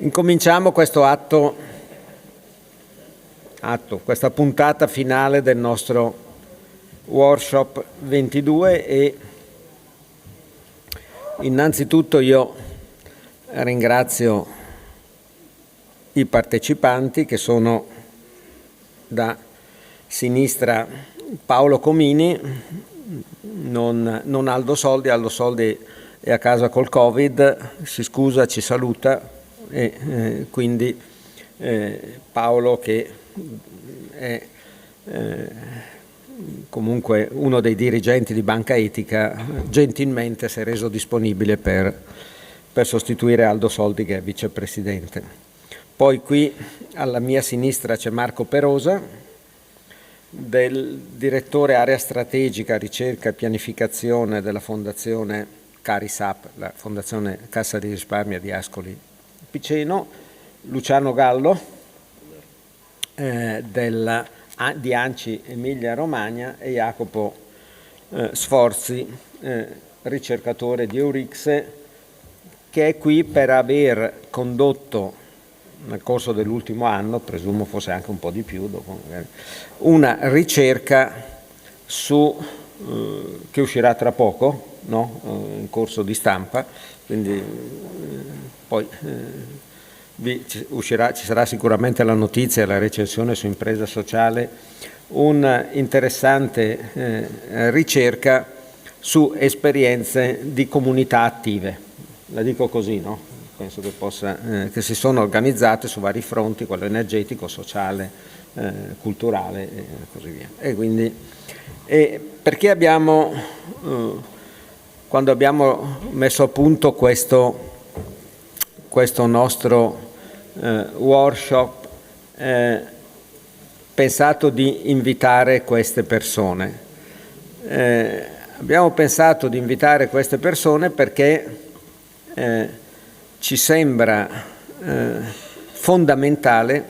Incominciamo questo questa puntata finale del nostro workshop 22 e innanzitutto io ringrazio i partecipanti che sono da sinistra Paolo Comini, non Aldo Soldi. Aldo Soldi è a casa col Covid, si scusa, ci saluta e quindi Paolo, che è comunque uno dei dirigenti di Banca Etica, gentilmente si è reso disponibile per sostituire Aldo Soldi, che è vicepresidente. Poi qui alla mia sinistra c'è Marco Perosa, del direttore area strategica, ricerca e pianificazione della Fondazione Carisap, la Fondazione Cassa di Risparmio di Ascoli Piceno, Luciano Gallo di ANCI Emilia Romagna e Jacopo Sforzi, ricercatore di Eurixe, che è qui per aver condotto nel corso dell'ultimo anno, presumo fosse anche un po' di più, dopo magari, una ricerca che uscirà tra poco, no? In corso di stampa, quindi poi ci sarà sicuramente la notizia e la recensione su Impresa Sociale, un'interessante ricerca su esperienze di comunità attive, la dico così, no? Penso che si sono organizzate su vari fronti, quello energetico, sociale, culturale e così via. E quindi perché quando abbiamo messo a punto questo nostro workshop, pensato di invitare queste persone. Abbiamo pensato di invitare queste persone perché ci sembra fondamentale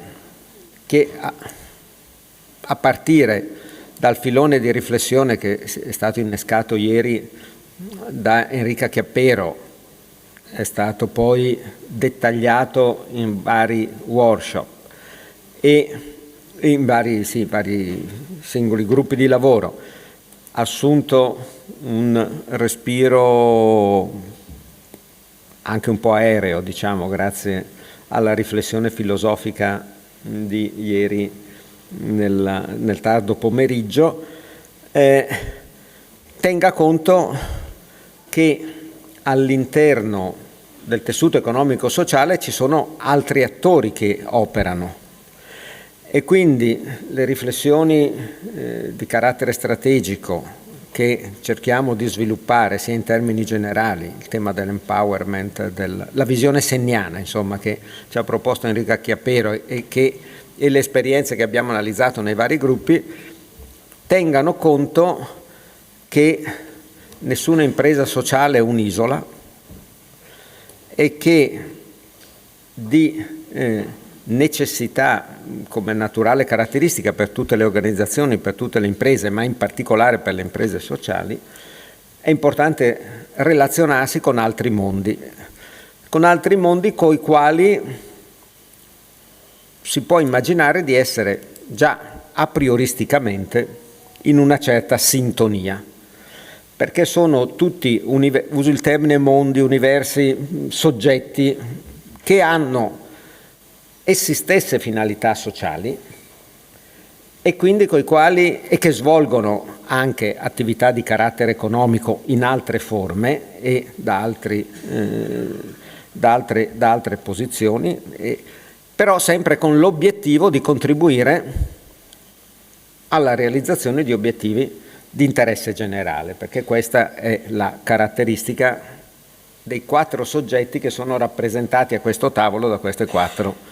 che a partire dal filone di riflessione che è stato innescato ieri da Enrica Chiappero, è stato poi dettagliato in vari workshop e in vari singoli gruppi di lavoro, assunto un respiro anche un po' aereo, diciamo, grazie alla riflessione filosofica di ieri nel tardo pomeriggio, tenga conto che all'interno del tessuto economico-sociale ci sono altri attori che operano e quindi le riflessioni di carattere strategico che cerchiamo di sviluppare sia in termini generali, il tema dell'empowerment, la visione senniana, insomma, che ci ha proposto Enrica Chiappero e le esperienze che abbiamo analizzato nei vari gruppi, tengano conto che nessuna impresa sociale è un'isola e che di necessità, come naturale caratteristica per tutte le organizzazioni, per tutte le imprese, ma in particolare per le imprese sociali, è importante relazionarsi con altri mondi coi quali si può immaginare di essere già a prioristicamente in una certa sintonia, perché sono tutti, uso il termine mondi, universi, soggetti che hanno essi stesse finalità sociali e quindi e che svolgono anche attività di carattere economico in altre forme e da altre posizioni, però sempre con l'obiettivo di contribuire alla realizzazione di obiettivi di interesse generale, perché questa è la caratteristica dei 4 soggetti che sono rappresentati a questo tavolo da queste 4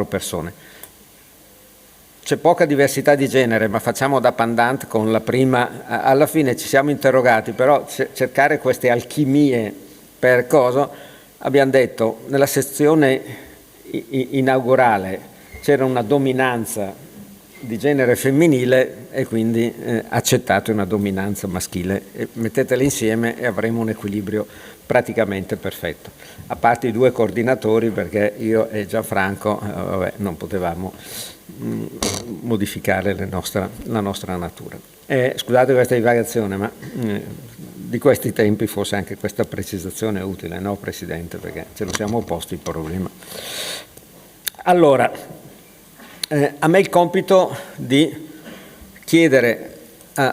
persone. C'è poca diversità di genere, ma facciamo da pendant con la prima. Alla fine ci siamo interrogati, però cercare queste alchimie per cosa. Abbiamo detto, nella sezione inaugurale c'era una dominanza di genere femminile e quindi accettate una dominanza maschile. E mettetele insieme e avremo un equilibrio praticamente perfetto, a parte i 2 coordinatori, perché io e Gianfranco non potevamo modificare la nostra natura. Scusate questa divagazione, ma di questi tempi forse anche questa precisazione è utile, no Presidente? Perché ce lo siamo posti il problema. Allora, a me il compito di chiedere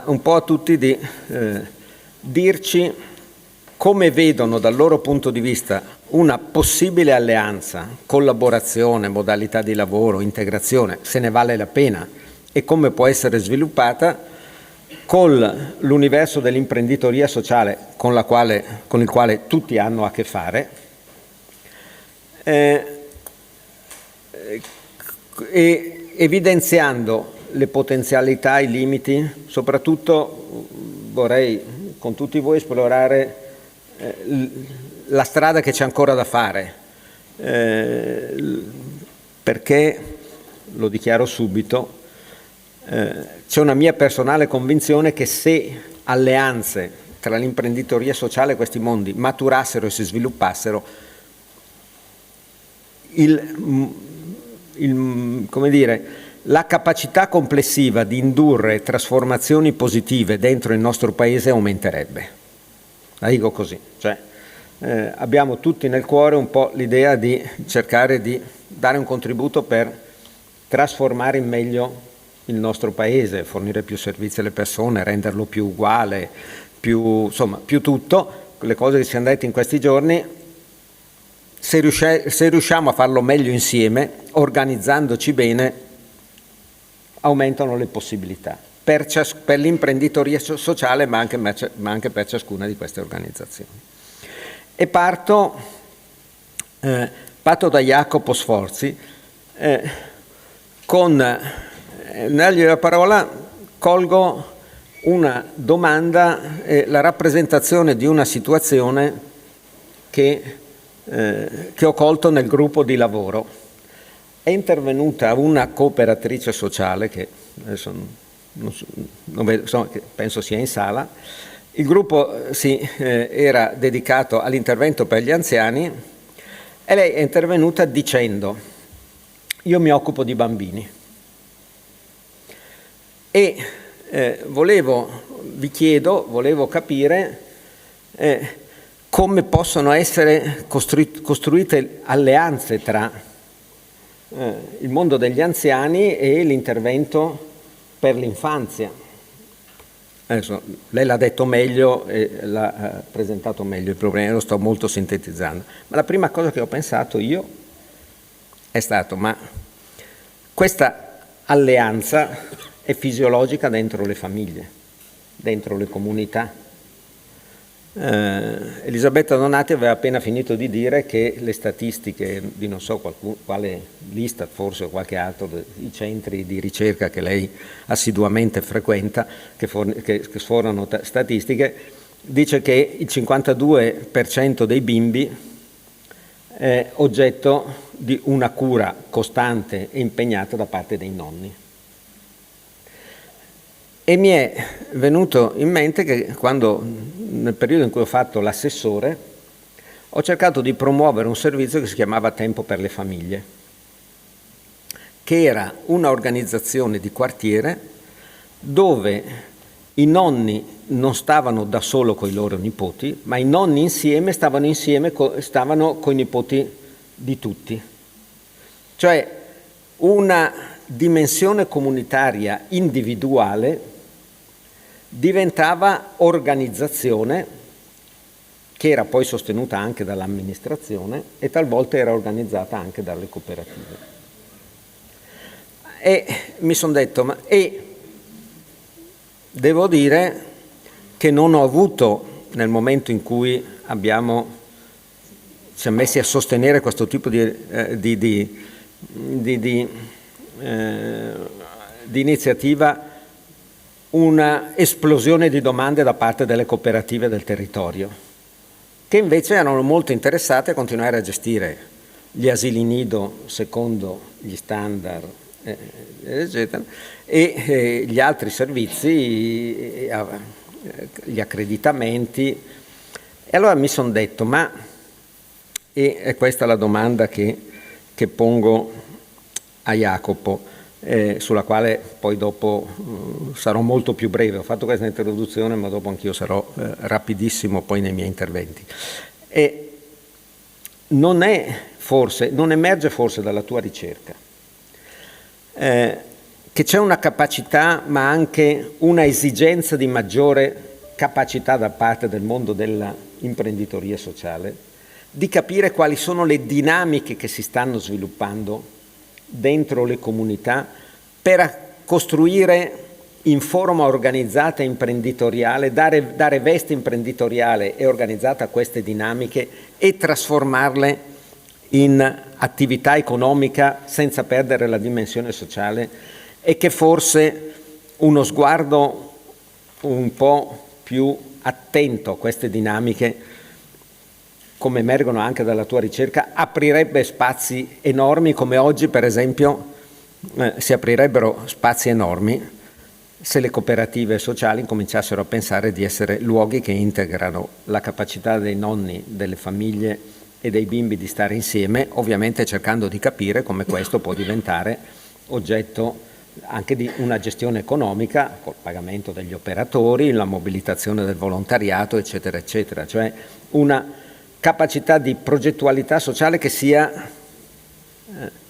un po' a tutti di dirci come vedono dal loro punto di vista una possibile alleanza, collaborazione, modalità di lavoro, integrazione, se ne vale la pena e come può essere sviluppata con l'universo dell'imprenditoria sociale con il quale tutti hanno a che fare, e evidenziando le potenzialità, i limiti. Soprattutto vorrei con tutti voi esplorare la strada che c'è ancora da fare, perché, lo dichiaro subito, c'è una mia personale convinzione che se alleanze tra l'imprenditoria sociale e questi mondi maturassero e si sviluppassero, come dire, la capacità complessiva di indurre trasformazioni positive dentro il nostro Paese aumenterebbe. La dico così, cioè abbiamo tutti nel cuore un po' l'idea di cercare di dare un contributo per trasformare in meglio il nostro Paese, fornire più servizi alle persone, renderlo più uguale, più tutto, le cose che ci siamo detti in questi giorni. Se riusciamo a farlo meglio insieme, organizzandoci bene, aumentano le possibilità per l'imprenditoria sociale, ma anche per ciascuna di queste organizzazioni. E parto da Jacopo Sforzi, dargli la parola colgo una domanda, la rappresentazione di una situazione che ho colto nel gruppo di lavoro. È intervenuta una cooperatrice sociale che adesso non vedo, che penso sia in sala. Il gruppo era dedicato all'intervento per gli anziani e lei è intervenuta dicendo: io mi occupo di bambini e volevo capire come possono essere costruite alleanze tra il mondo degli anziani e l'intervento per l'infanzia. Adesso, lei l'ha detto meglio e l'ha presentato meglio il problema, lo sto molto sintetizzando. Ma la prima cosa che ho pensato io è stato: ma questa alleanza è fisiologica dentro le famiglie, dentro le comunità. Elisabetta Donati aveva appena finito di dire che le statistiche di non so quale l'Istat forse o qualche altro i centri di ricerca che lei assiduamente frequenta, che sfornano statistiche, dice che il 52% dei bimbi è oggetto di una cura costante e impegnata da parte dei nonni. E mi è venuto in mente che nel periodo in cui ho fatto l'assessore, ho cercato di promuovere un servizio che si chiamava Tempo per le Famiglie, che era un'organizzazione di quartiere dove i nonni non stavano da solo con i loro nipoti, ma i nonni insieme stavano con i nipoti di tutti. Cioè una dimensione comunitaria individuale diventava organizzazione, che era poi sostenuta anche dall'amministrazione e talvolta era organizzata anche dalle cooperative. E mi sono detto, devo dire che non ho avuto, nel momento in cui ci siamo messi a sostenere questo tipo di iniziativa, una esplosione di domande da parte delle cooperative del territorio, che invece erano molto interessate a continuare a gestire gli asili nido secondo gli standard, eccetera, e gli altri servizi, gli accreditamenti. E allora mi sono detto, e questa è la domanda che pongo a Jacopo, sulla quale poi dopo sarò molto più breve. Ho fatto questa introduzione, ma dopo anch'io sarò rapidissimo poi nei miei interventi. E non emerge forse dalla tua ricerca che c'è una capacità, ma anche una esigenza di maggiore capacità da parte del mondo dell'imprenditoria sociale di capire quali sono le dinamiche che si stanno sviluppando dentro le comunità per costruire in forma organizzata e imprenditoriale, dare veste imprenditoriale e organizzata a queste dinamiche e trasformarle in attività economica senza perdere la dimensione sociale, e che forse uno sguardo un po' più attento a queste dinamiche, come emergono anche dalla tua ricerca, aprirebbe spazi enormi, come oggi per esempio si aprirebbero spazi enormi se le cooperative sociali cominciassero a pensare di essere luoghi che integrano la capacità dei nonni, delle famiglie e dei bimbi di stare insieme, ovviamente cercando di capire come questo può diventare oggetto anche di una gestione economica col pagamento degli operatori, la mobilitazione del volontariato, eccetera, eccetera, cioè una capacità di progettualità sociale che sia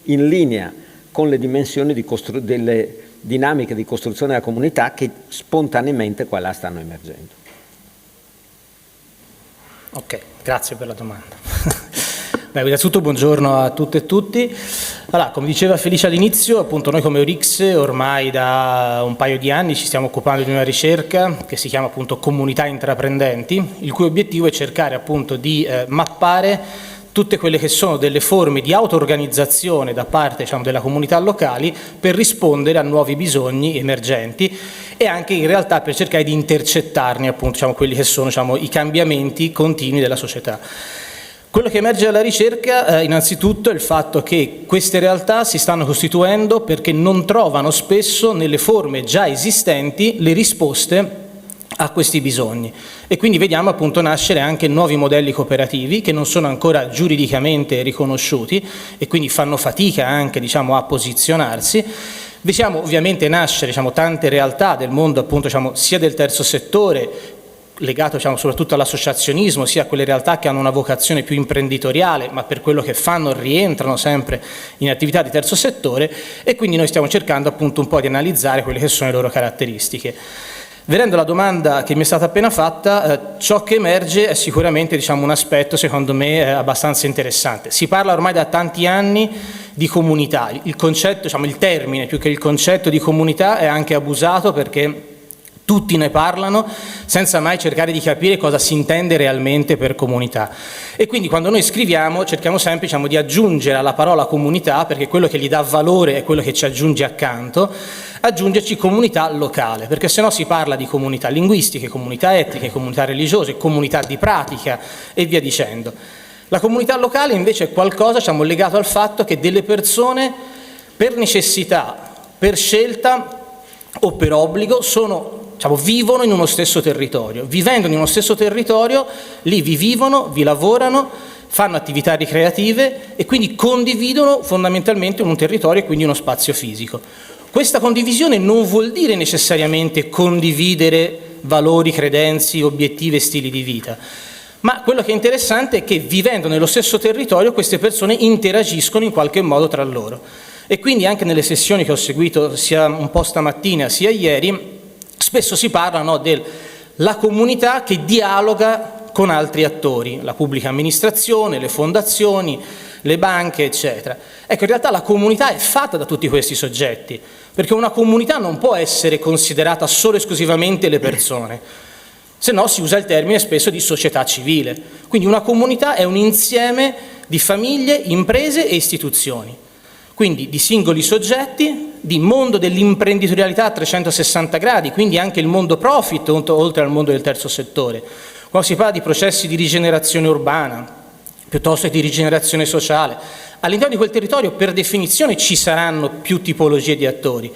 in linea con le dimensioni delle dinamiche di costruzione della comunità che spontaneamente qua là stanno emergendo. Ok, grazie per la domanda. Beh, innanzitutto buongiorno a tutte e tutti. Allora, come diceva Felice all'inizio, appunto noi come Eurix ormai da un paio di anni ci stiamo occupando di una ricerca che si chiama appunto Comunità Intraprendenti, il cui obiettivo è cercare appunto di mappare tutte quelle che sono delle forme di auto-organizzazione da parte, diciamo, della comunità locali per rispondere a nuovi bisogni emergenti e anche in realtà per cercare di intercettarne appunto, diciamo, quelli che sono, diciamo, i cambiamenti continui della società. Quello che emerge dalla ricerca innanzitutto è il fatto che queste realtà si stanno costituendo perché non trovano spesso nelle forme già esistenti le risposte a questi bisogni, e quindi vediamo appunto nascere anche nuovi modelli cooperativi che non sono ancora giuridicamente riconosciuti e quindi fanno fatica anche, diciamo, a posizionarsi. Vediamo ovviamente nascere, diciamo, tante realtà del mondo appunto, diciamo, sia del terzo settore legato, diciamo, soprattutto all'associazionismo, sia a quelle realtà che hanno una vocazione più imprenditoriale, ma per quello che fanno rientrano sempre in attività di terzo settore, e quindi noi stiamo cercando appunto un po' di analizzare quelle che sono le loro caratteristiche. Venendo alla domanda che mi è stata appena fatta, ciò che emerge è sicuramente, diciamo, un aspetto secondo me abbastanza interessante. Si parla ormai da tanti anni di comunità, il concetto, diciamo, il termine più che il concetto di comunità è anche abusato perché tutti ne parlano senza mai cercare di capire cosa si intende realmente per comunità. E quindi quando noi scriviamo cerchiamo sempre, diciamo, di aggiungere alla parola comunità, perché quello che gli dà valore è quello che ci aggiunge accanto, aggiungerci comunità locale, perché sennò si parla di comunità linguistiche, comunità etniche, comunità religiose, comunità di pratica e via dicendo. La comunità locale invece è qualcosa, diciamo, legato al fatto che delle persone per necessità, per scelta o per obbligo vivono in uno stesso territorio. Vivendo in uno stesso territorio, lì vi vivono, vi lavorano, fanno attività ricreative e quindi condividono fondamentalmente un territorio e quindi uno spazio fisico. Questa condivisione non vuol dire necessariamente condividere valori, credenze, obiettivi e stili di vita, ma quello che è interessante è che vivendo nello stesso territorio queste persone interagiscono in qualche modo tra loro. E quindi anche nelle sessioni che ho seguito sia un po' stamattina sia ieri, spesso si parla della comunità che dialoga con altri attori, la pubblica amministrazione, le fondazioni, le banche, eccetera. Ecco, in realtà la comunità è fatta da tutti questi soggetti, perché una comunità non può essere considerata solo e esclusivamente le persone, se no si usa il termine spesso di società civile. Quindi una comunità è un insieme di famiglie, imprese e istituzioni. Quindi di singoli soggetti, di mondo dell'imprenditorialità a 360 gradi, quindi anche il mondo profit oltre al mondo del terzo settore. Quando si parla di processi di rigenerazione urbana, piuttosto che di rigenerazione sociale, all'interno di quel territorio per definizione ci saranno più tipologie di attori.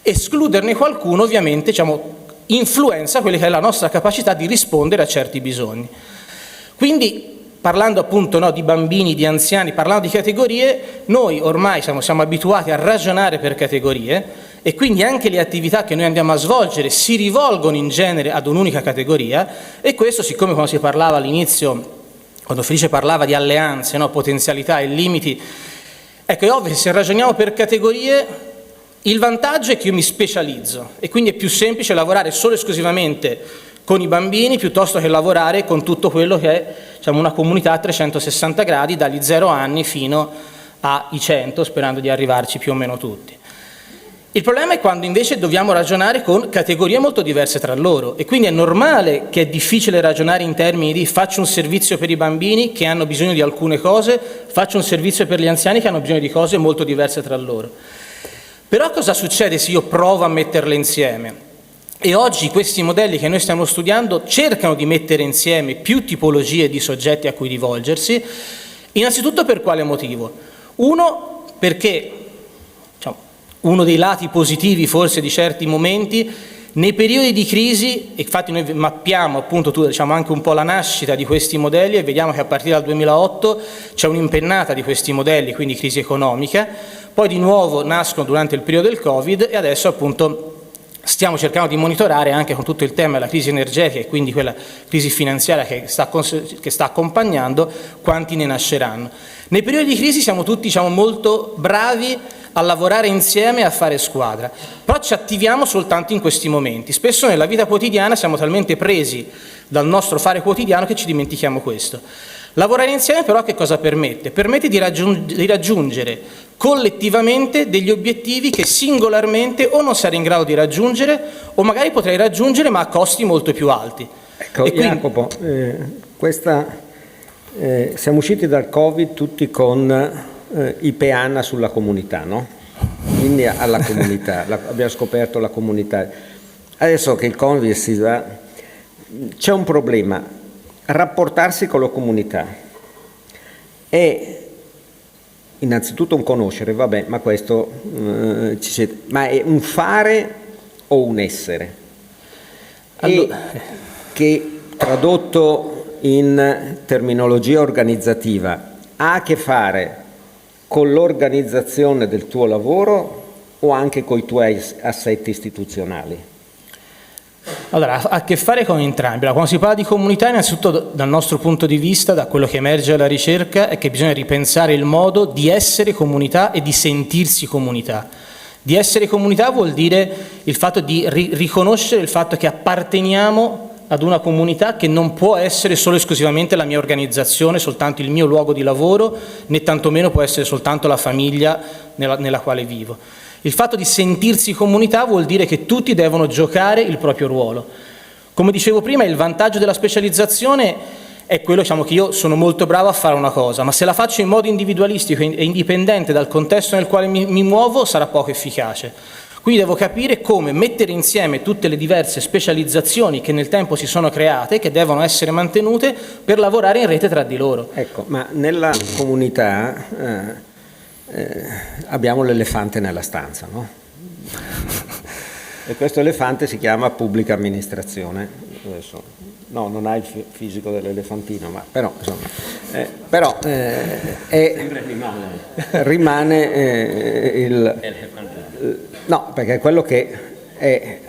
Escluderne qualcuno ovviamente, diciamo, influenza quella che è la nostra capacità di rispondere a certi bisogni. Quindi, parlando appunto di bambini, di anziani, parlando di categorie, noi ormai siamo abituati a ragionare per categorie e quindi anche le attività che noi andiamo a svolgere si rivolgono in genere ad un'unica categoria, e questo, siccome quando si parlava all'inizio, quando Felice parlava di alleanze, potenzialità e limiti, ecco, è ovvio che se ragioniamo per categorie il vantaggio è che io mi specializzo e quindi è più semplice lavorare solo e esclusivamente con i bambini piuttosto che lavorare con tutto quello che è una comunità a 360 gradi, dagli 0 anni fino ai 100, sperando di arrivarci più o meno tutti. Il problema è quando invece dobbiamo ragionare con categorie molto diverse tra loro, e quindi è normale che è difficile ragionare in termini di faccio un servizio per i bambini che hanno bisogno di alcune cose, faccio un servizio per gli anziani che hanno bisogno di cose molto diverse tra loro. Però cosa succede se io provo a metterle insieme? E oggi questi modelli che noi stiamo studiando cercano di mettere insieme più tipologie di soggetti a cui rivolgersi. Innanzitutto per quale motivo? Uno, perché uno dei lati positivi forse di certi momenti, nei periodi di crisi, e infatti noi mappiamo appunto anche un po' la nascita di questi modelli e vediamo che a partire dal 2008 c'è un'impennata di questi modelli, quindi crisi economica, poi di nuovo nascono durante il periodo del Covid e adesso appunto stiamo cercando di monitorare anche con tutto il tema della crisi energetica e quindi quella crisi finanziaria che sta accompagnando, quanti ne nasceranno. Nei periodi di crisi siamo tutti molto bravi a lavorare insieme e a fare squadra, però ci attiviamo soltanto in questi momenti. Spesso nella vita quotidiana siamo talmente presi dal nostro fare quotidiano che ci dimentichiamo questo. Lavorare insieme però che cosa permette? Permette di raggiungere collettivamente degli obiettivi che singolarmente o non sarei in grado di raggiungere o magari potrei raggiungere ma a costi molto più alti. Ecco, e quindi... Jacopo, siamo usciti dal Covid tutti con i peana sulla comunità, no? Quindi alla comunità, abbiamo scoperto la comunità. Adesso che il Covid si va, c'è un problema, rapportarsi con la comunità è innanzitutto un conoscere, vabbè, ma questo ma è un fare o un essere? Allora... che tradotto in terminologia organizzativa ha a che fare con l'organizzazione del tuo lavoro o anche con i tuoi assetti istituzionali? Allora, ha a che fare con entrambi. Quando si parla di comunità, innanzitutto dal nostro punto di vista, da quello che emerge dalla ricerca, è che bisogna ripensare il modo di essere comunità e di sentirsi comunità. Di essere comunità vuol dire il fatto di riconoscere il fatto che apparteniamo ad una comunità che non può essere solo esclusivamente la mia organizzazione, soltanto il mio luogo di lavoro, né tantomeno può essere soltanto la famiglia nella quale vivo. Il fatto di sentirsi comunità vuol dire che tutti devono giocare il proprio ruolo. Come dicevo prima, il vantaggio della specializzazione è quello che io sono molto bravo a fare una cosa, ma se la faccio in modo individualistico e indipendente dal contesto nel quale mi muovo sarà poco efficace. Quindi devo capire come mettere insieme tutte le diverse specializzazioni che nel tempo si sono create, che devono essere mantenute per lavorare in rete tra di loro. Ecco, ma nella comunità abbiamo l'elefante nella stanza, no? E questo elefante si chiama pubblica amministrazione. Adesso, no, non ha il fisico dell'elefantino, ma però insomma, rimane no, perché è quello che è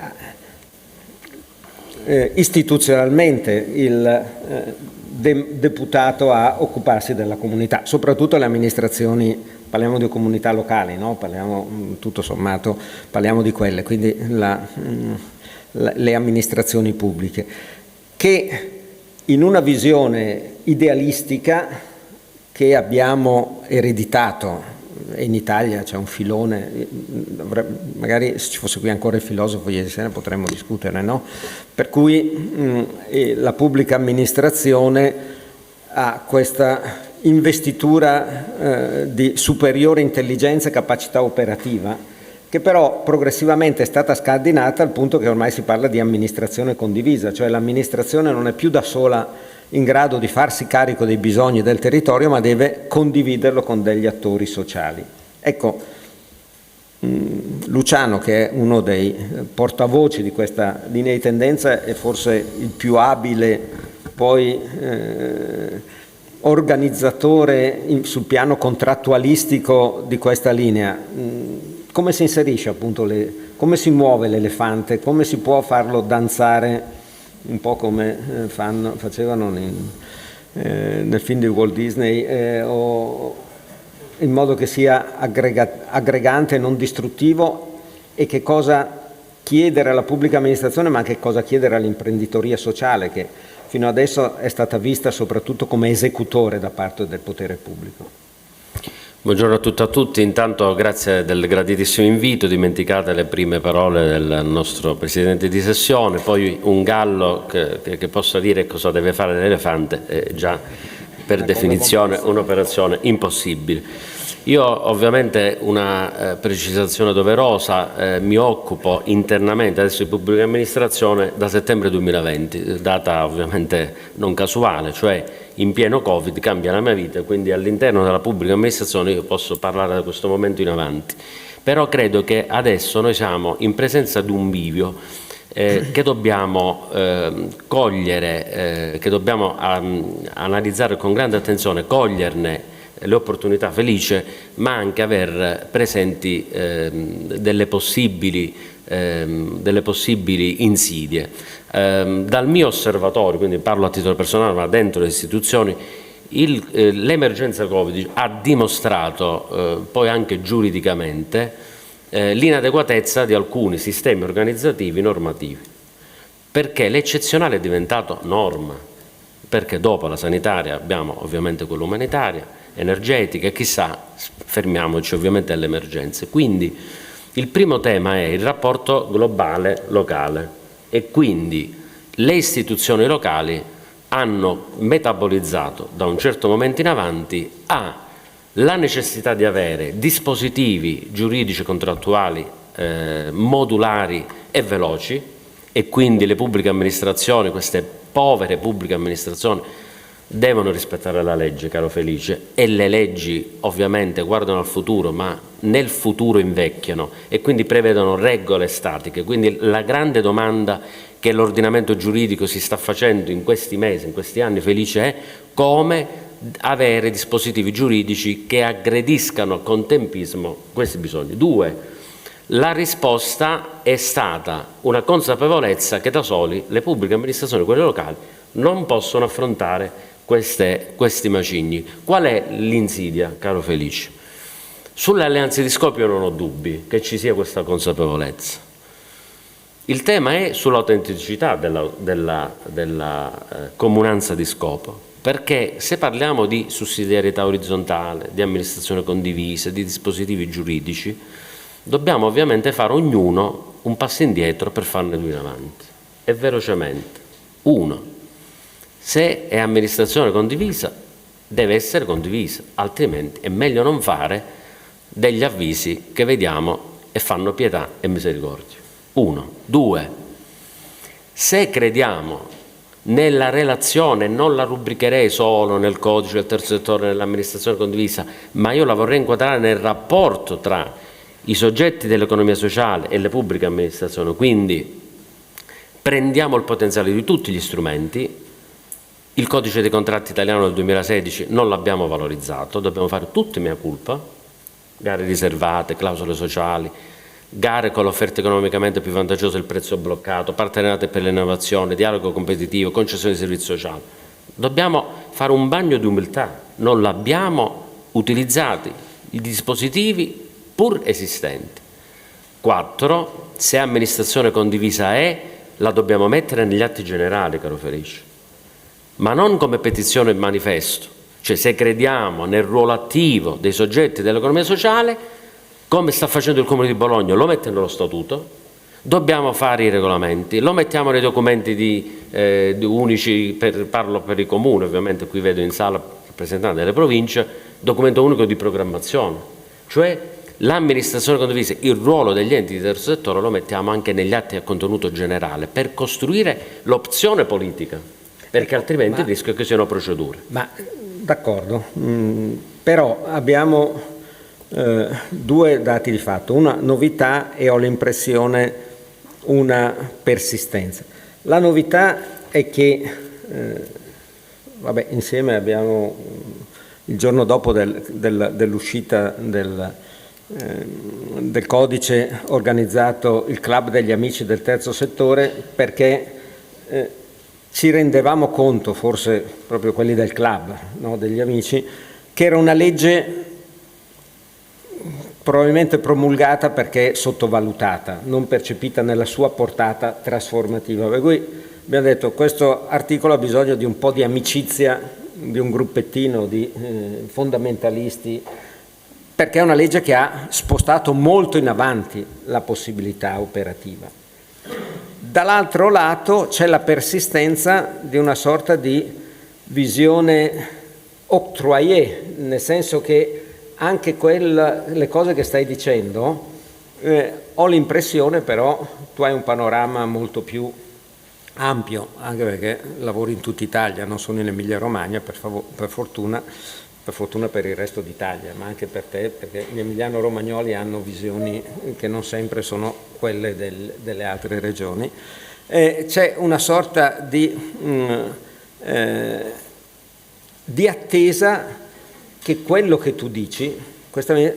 istituzionalmente il deputato a occuparsi della comunità, soprattutto le amministrazioni, parliamo di comunità locali, no? Parliamo tutto sommato, parliamo di quelle, quindi le amministrazioni pubbliche, che in una visione idealistica che abbiamo ereditato. E in Italia c'è un filone, magari se ci fosse qui ancora il filosofo ieri sera potremmo discutere, no? Per cui la pubblica amministrazione ha questa investitura di superiore intelligenza e capacità operativa, che però progressivamente è stata scardinata al punto che ormai si parla di amministrazione condivisa, cioè l'amministrazione non è più da sola in grado di farsi carico dei bisogni del territorio, ma deve condividerlo con degli attori sociali. Ecco, Luciano, che è uno dei portavoci di questa linea di tendenza, è forse il più abile poi organizzatore sul piano contrattualistico di questa linea, come si inserisce appunto, come si muove l'elefante, come si può farlo danzare un po' come facevano nel film di Walt Disney, o in modo che sia aggregante e non distruttivo, e che cosa chiedere alla pubblica amministrazione, ma anche cosa chiedere all'imprenditoria sociale, che fino adesso è stata vista soprattutto come esecutore da parte del potere pubblico. Buongiorno a tutti e a tutti, intanto grazie del graditissimo invito, dimenticate le prime parole del nostro Presidente di sessione, poi un gallo che possa dire cosa deve fare l'elefante è già per definizione un'operazione impossibile. Io ovviamente una precisazione doverosa, mi occupo internamente adesso di pubblica amministrazione da settembre 2020, data ovviamente non casuale, cioè in pieno Covid cambia la mia vita, quindi all'interno della pubblica amministrazione io posso parlare da questo momento in avanti. Però credo che adesso noi siamo in presenza di un bivio che dobbiamo cogliere, che dobbiamo analizzare con grande attenzione, coglierne le opportunità felici, ma anche aver presenti delle possibili insidie. Dal mio osservatorio, quindi parlo a titolo personale, ma dentro le istituzioni, l'emergenza Covid ha dimostrato poi anche giuridicamente l'inadeguatezza di alcuni sistemi organizzativi normativi, perché l'eccezionale è diventato norma, perché dopo la sanitaria abbiamo ovviamente quella umanitaria, energetica, e chissà, fermiamoci ovviamente alle emergenze. Quindi il primo tema è il rapporto globale locale, e quindi le istituzioni locali hanno metabolizzato da un certo momento in avanti la necessità di avere dispositivi giuridici contrattuali modulari e veloci, e quindi le pubbliche amministrazioni, queste povere pubbliche amministrazioni, devono rispettare la legge, caro Felice, e le leggi ovviamente guardano al futuro, ma nel futuro invecchiano e quindi prevedono regole statiche. Quindi la grande domanda che l'ordinamento giuridico si sta facendo in questi mesi, in questi anni, Felice, è come avere dispositivi giuridici che aggrediscano con tempismo questi bisogni. 2. La risposta è stata una consapevolezza che da soli le pubbliche amministrazioni, quelle locali, non possono affrontare questi macigni. Qual è l'insidia, caro Felice? Sulle alleanze di scopo io non ho dubbi che ci sia questa consapevolezza. Il tema è sull'autenticità della comunanza di scopo, perché se parliamo di sussidiarietà orizzontale, di amministrazione condivisa, di dispositivi giuridici, dobbiamo ovviamente fare ognuno un passo indietro per farne due in avanti, e velocemente. 1. Se è amministrazione condivisa, deve essere condivisa, altrimenti è meglio non fare degli avvisi che vediamo e fanno pietà e misericordia. 1. 2. Se crediamo nella relazione, non la rubricherei solo nel codice del terzo settore, nell'amministrazione condivisa, ma io la vorrei inquadrare nel rapporto tra i soggetti dell'economia sociale e le pubbliche amministrazioni, quindi prendiamo il potenziale di tutti gli strumenti. Il codice dei contratti italiano del 2016 non l'abbiamo valorizzato, dobbiamo fare tutte mea culpa, gare riservate, clausole sociali, gare con l'offerta economicamente più vantaggiosa e il prezzo bloccato, partenariate per l'innovazione, dialogo competitivo, concessione di servizi sociali. Dobbiamo fare un bagno di umiltà, non l'abbiamo utilizzati i dispositivi pur esistenti. 4. Se amministrazione condivisa la dobbiamo mettere negli atti generali, caro Felice, ma non come petizione e manifesto. Cioè, se crediamo nel ruolo attivo dei soggetti dell'economia sociale, come sta facendo il Comune di Bologna, lo mette nello statuto, dobbiamo fare i regolamenti, lo mettiamo nei documenti unici, parlo per i comuni, ovviamente qui vedo in sala rappresentanti delle province, documento unico di programmazione, cioè l'amministrazione condivisa, il ruolo degli enti di terzo settore lo mettiamo anche negli atti a contenuto generale per costruire l'opzione politica, perché altrimenti il rischio è che siano procedure. Ma d'accordo, però abbiamo due dati di fatto, una novità e ho l'impressione una persistenza. La novità è che insieme abbiamo, il giorno dopo dell'uscita del codice, organizzato il club degli amici del terzo settore, perché ci rendevamo conto, forse proprio quelli del club, no, degli amici, che era una legge probabilmente promulgata perché sottovalutata, non percepita nella sua portata trasformativa. Per cui abbiamo detto: questo articolo ha bisogno di un po' di amicizia, di un gruppettino di fondamentalisti, perché è una legge che ha spostato molto in avanti la possibilità operativa. Dall'altro lato c'è la persistenza di una sorta di visione octroyée, nel senso che anche le cose che stai dicendo, ho l'impressione, però tu hai un panorama molto più ampio, anche perché lavori in tutta Italia, non solo in Emilia Romagna, per fortuna per il resto d'Italia, ma anche per te, perché gli emiliano-romagnoli hanno visioni che non sempre sono quelle delle altre regioni. C'è una sorta di attesa che quello che tu dici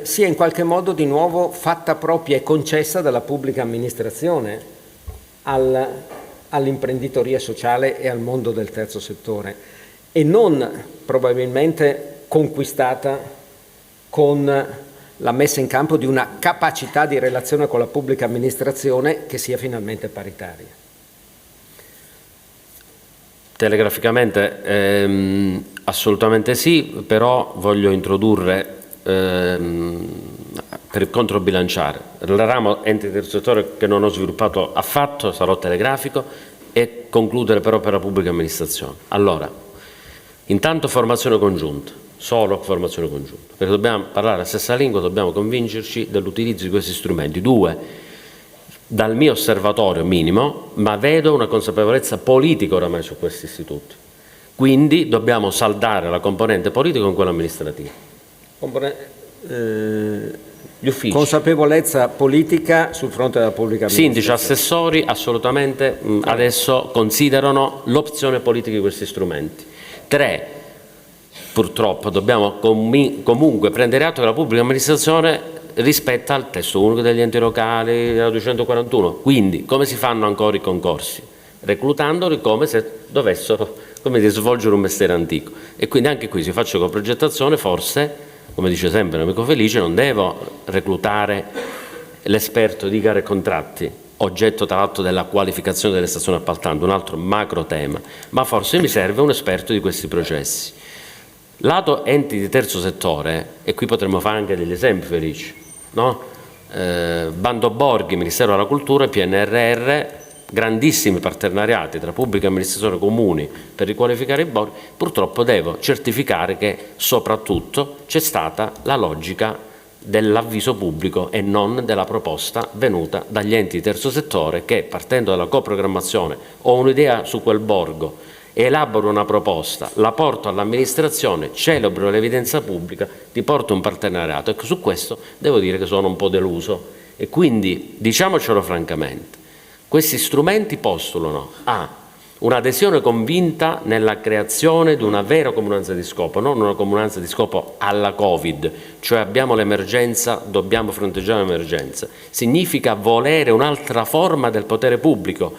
sia in qualche modo di nuovo fatta propria e concessa dalla pubblica amministrazione all'imprenditoria sociale e al mondo del terzo settore, e non probabilmente conquistata con la messa in campo di una capacità di relazione con la pubblica amministrazione che sia finalmente paritaria. Telegraficamente assolutamente sì, però voglio introdurre per controbilanciare il ramo ente del settore che non ho sviluppato affatto, sarò telegrafico, e concludere però per la pubblica amministrazione. Allora, intanto formazione congiunta, solo formazione congiunta, perché dobbiamo parlare la stessa lingua, dobbiamo convincerci dell'utilizzo di questi strumenti. Due, dal mio osservatorio minimo, ma vedo una consapevolezza politica oramai su questi istituti. Quindi dobbiamo saldare la componente politica con quella amministrativa. Gli uffici. Consapevolezza politica sul fronte della pubblica amministrazione. Sindaci, assessori assolutamente adesso considerano l'opzione politica di questi strumenti. 3, purtroppo dobbiamo comunque prendere atto che la pubblica amministrazione rispetta il testo unico degli enti locali, la 241. Quindi come si fanno ancora i concorsi? Reclutandoli come se dovessero svolgere un mestiere antico. E quindi anche qui, se faccio coprogettazione, forse, come dice sempre l'amico Felice, non devo reclutare l'esperto di gare e contratti, oggetto tra l'altro della qualificazione delle stazioni appaltanti, un altro macro tema, ma forse mi serve un esperto di questi processi. Lato enti di terzo settore, e qui potremmo fare anche degli esempi felici, no? Bando Borghi, Ministero della Cultura, PNRR, grandissimi partenariati tra pubblica amministrazione e comuni per riqualificare i borghi. Purtroppo devo certificare che soprattutto c'è stata la logica dell'avviso pubblico e non della proposta venuta dagli enti di terzo settore che, partendo dalla coprogrammazione, ho un'idea su quel borgo, elaboro una proposta, la porto all'amministrazione, celebro l'evidenza pubblica, ti porto un partenariato. Ecco, su questo devo dire che sono un po' deluso, e quindi diciamocelo francamente, questi strumenti postulano a un'adesione convinta nella creazione di una vera comunanza di scopo, non una comunanza di scopo alla Covid, cioè abbiamo l'emergenza, dobbiamo fronteggiare l'emergenza. Significa volere un'altra forma del potere pubblico.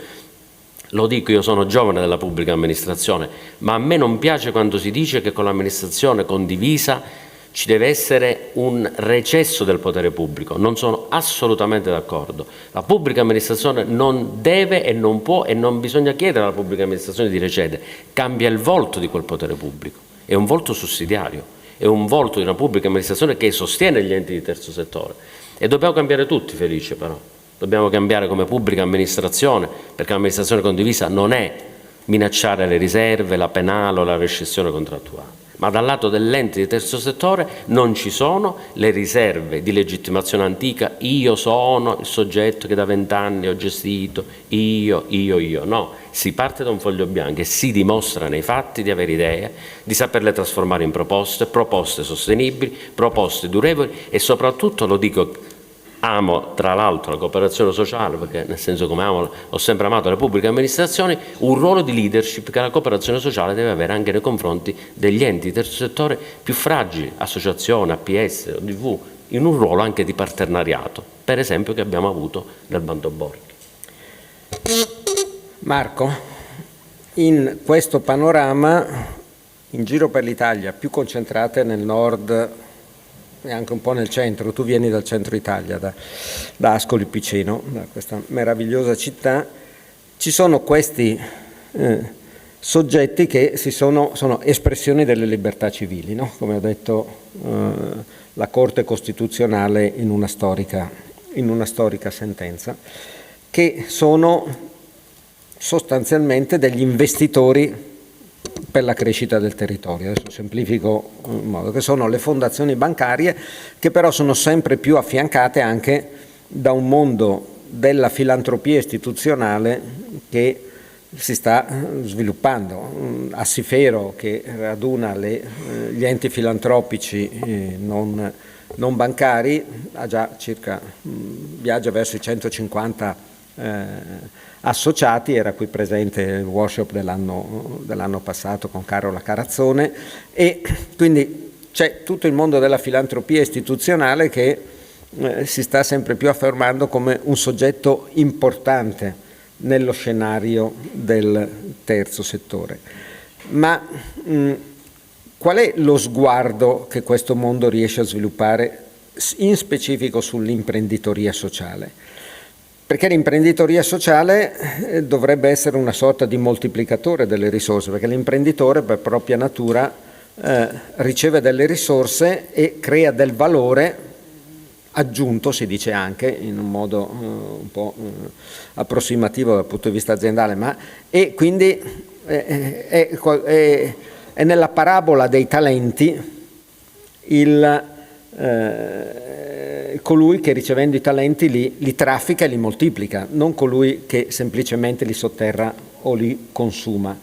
Lo dico, io sono giovane della pubblica amministrazione, ma a me non piace quando si dice che con l'amministrazione condivisa ci deve essere un recesso del potere pubblico. Non sono assolutamente d'accordo. La pubblica amministrazione non deve e non può, e non bisogna chiedere alla pubblica amministrazione di recedere. Cambia il volto di quel potere pubblico. È un volto sussidiario, è un volto di una pubblica amministrazione che sostiene gli enti di terzo settore. E dobbiamo cambiare tutti, Felice, però. Dobbiamo cambiare come pubblica amministrazione, perché l'amministrazione condivisa non è minacciare le riserve, la penale o la rescissione contrattuale. Ma dal lato dell'ente di terzo settore non ci sono le riserve di legittimazione antica, io sono il soggetto che da 20 anni ho gestito, io. No, si parte da un foglio bianco e si dimostra nei fatti di avere idee, di saperle trasformare in proposte sostenibili, proposte durevoli, e soprattutto, lo dico amo tra l'altro la cooperazione sociale, perché nel senso come ho sempre amato le pubbliche amministrazioni, un ruolo di leadership che la cooperazione sociale deve avere anche nei confronti degli enti di terzo settore più fragili, associazioni, APS, ODV, in un ruolo anche di partenariato, per esempio che abbiamo avuto nel bando Borghi. Marco, in questo panorama, in giro per l'Italia, più concentrate nel nord e anche un po' nel centro, tu vieni dal centro Italia, da Ascoli Piceno, da questa meravigliosa città, ci sono questi soggetti che sono espressioni delle libertà civili, no? Come ha detto la Corte Costituzionale in una storica sentenza, che sono sostanzialmente degli investitori per la crescita del territorio. Adesso semplifico in modo che sono le fondazioni bancarie, che però sono sempre più affiancate anche da un mondo della filantropia istituzionale che si sta sviluppando. Assifero, che raduna gli enti filantropici non bancari, ha già viaggia verso i 150 associati, era qui presente il workshop dell'anno passato con Carola Carazzone, e quindi c'è tutto il mondo della filantropia istituzionale che si sta sempre più affermando come un soggetto importante nello scenario del terzo settore. Ma qual è lo sguardo che questo mondo riesce a sviluppare in specifico sull'imprenditoria sociale? Perché l'imprenditoria sociale dovrebbe essere una sorta di moltiplicatore delle risorse, perché l'imprenditore per propria natura riceve delle risorse e crea del valore aggiunto, si dice anche in un modo un po' approssimativo dal punto di vista aziendale, e quindi è nella parabola dei talenti colui che ricevendo i talenti li traffica e li moltiplica, non colui che semplicemente li sotterra o li consuma.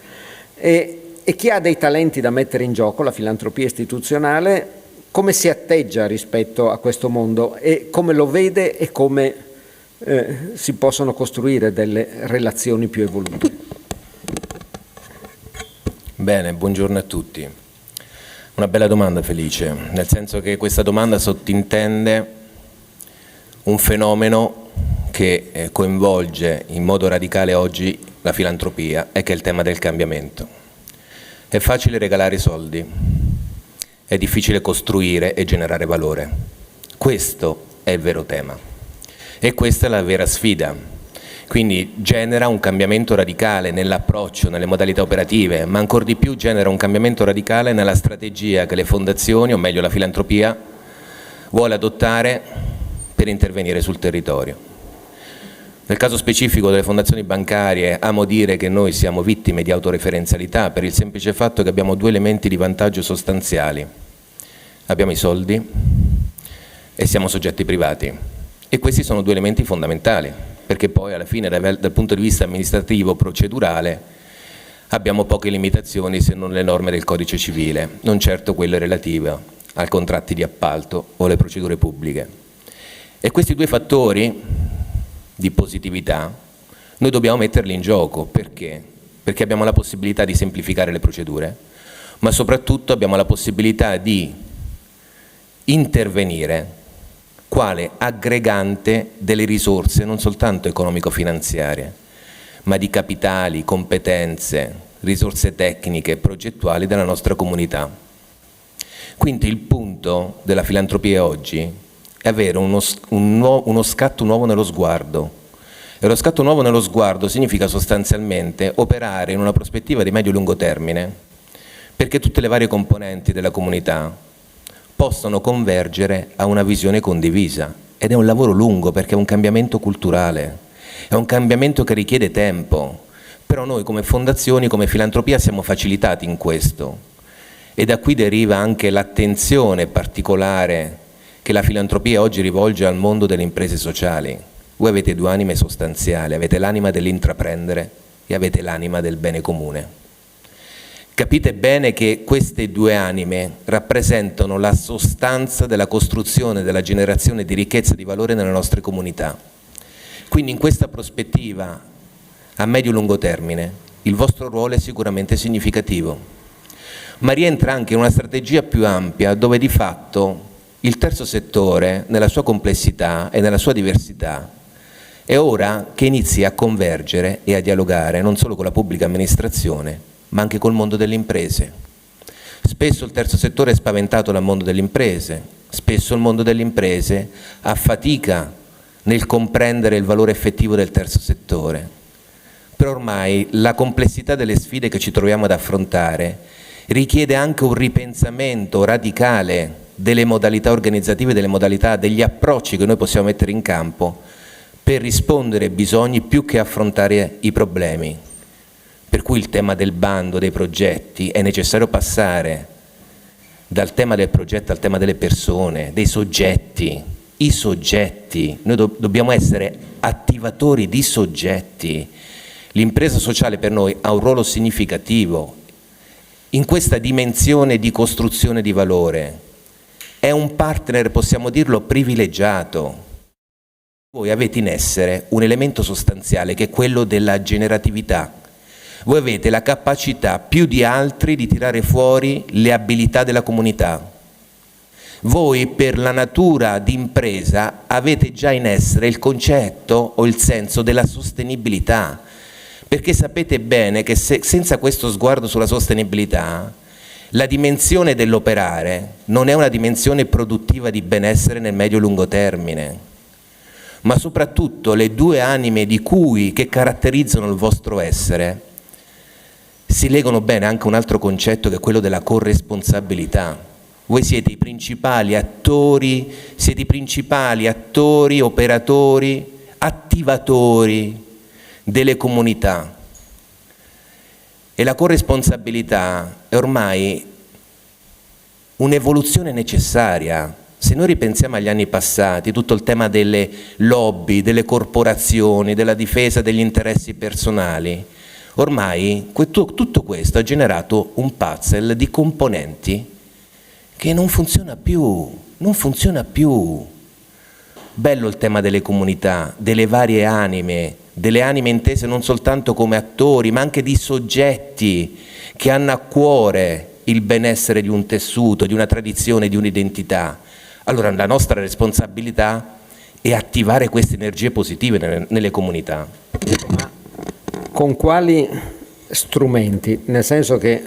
E chi ha dei talenti da mettere in gioco, la filantropia istituzionale, come si atteggia rispetto a questo mondo e come lo vede e come si possono costruire delle relazioni più evolute? Bene, buongiorno a tutti. Una bella domanda, Felice, nel senso che questa domanda sottintende un fenomeno che coinvolge in modo radicale oggi la filantropia e che è il tema del cambiamento. È facile regalare i soldi, è difficile costruire e generare valore. Questo è il vero tema e questa è la vera sfida. Quindi genera un cambiamento radicale nell'approccio, nelle modalità operative, ma ancor di più genera un cambiamento radicale nella strategia che le fondazioni, o meglio la filantropia, vuole adottare per intervenire sul territorio. Nel caso specifico delle fondazioni bancarie, amo dire che noi siamo vittime di autoreferenzialità per il semplice fatto che abbiamo due elementi di vantaggio sostanziali. Abbiamo i soldi e siamo soggetti privati. E questi sono due elementi fondamentali, perché poi alla fine dal punto di vista amministrativo, procedurale, abbiamo poche limitazioni se non le norme del codice civile, non certo quelle relative ai contratti di appalto o alle procedure pubbliche. E questi due fattori di positività noi dobbiamo metterli in gioco. Perché? Perché abbiamo la possibilità di semplificare le procedure, ma soprattutto abbiamo la possibilità di intervenire quale aggregante delle risorse non soltanto economico-finanziarie, ma di capitali, competenze, risorse tecniche e progettuali della nostra comunità. Quindi il punto della filantropia oggi è avere uno scatto nuovo nello sguardo. E lo scatto nuovo nello sguardo significa sostanzialmente operare in una prospettiva di medio-lungo termine, perché tutte le varie componenti della comunità possono convergere a una visione condivisa. Ed è un lavoro lungo, perché è un cambiamento culturale, è un cambiamento che richiede tempo, però noi come fondazioni, come filantropia siamo facilitati in questo, e da qui deriva anche l'attenzione particolare che la filantropia oggi rivolge al mondo delle imprese sociali. Voi avete due anime sostanziali, avete l'anima dell'intraprendere e avete l'anima del bene comune. Capite bene che queste due anime rappresentano la sostanza della costruzione, della generazione di ricchezza e di valore nelle nostre comunità. Quindi in questa prospettiva, a medio-lungo termine, il vostro ruolo è sicuramente significativo, ma rientra anche in una strategia più ampia dove di fatto il terzo settore, nella sua complessità e nella sua diversità, è ora che inizi a convergere e a dialogare non solo con la pubblica amministrazione, ma anche col mondo delle imprese. Spesso il terzo settore è spaventato dal mondo delle imprese, spesso il mondo delle imprese ha fatica nel comprendere il valore effettivo del terzo settore. Però ormai la complessità delle sfide che ci troviamo ad affrontare richiede anche un ripensamento radicale delle modalità organizzative, delle modalità, degli approcci che noi possiamo mettere in campo per rispondere ai bisogni più che affrontare i problemi. Per cui il tema del bando, dei progetti, è necessario passare dal tema del progetto al tema delle persone, dei soggetti, i soggetti. Noi dobbiamo essere attivatori di soggetti. L'impresa sociale per noi ha un ruolo significativo in questa dimensione di costruzione di valore. È un partner, possiamo dirlo, privilegiato. Voi avete in essere un elemento sostanziale che è quello della generatività. Voi avete la capacità più di altri di tirare fuori le abilità della comunità. Voi per la natura di impresa avete già in essere il concetto o il senso della sostenibilità, perché sapete bene che senza questo sguardo sulla sostenibilità la dimensione dell'operare non è una dimensione produttiva di benessere nel medio-lungo termine, ma soprattutto le due anime che caratterizzano il vostro essere si legano bene anche a un altro concetto che è quello della corresponsabilità. Voi siete i principali attori, operatori, attivatori delle comunità. E la corresponsabilità è ormai un'evoluzione necessaria. Se noi ripensiamo agli anni passati, tutto il tema delle lobby, delle corporazioni, della difesa degli interessi personali, ormai tutto questo ha generato un puzzle di componenti che non funziona più. Bello il tema delle comunità, delle varie anime, delle anime intese non soltanto come attori, ma anche di soggetti che hanno a cuore il benessere di un tessuto, di una tradizione, di un'identità. Allora la nostra responsabilità è attivare queste energie positive nelle comunità. Con quali strumenti? Nel senso che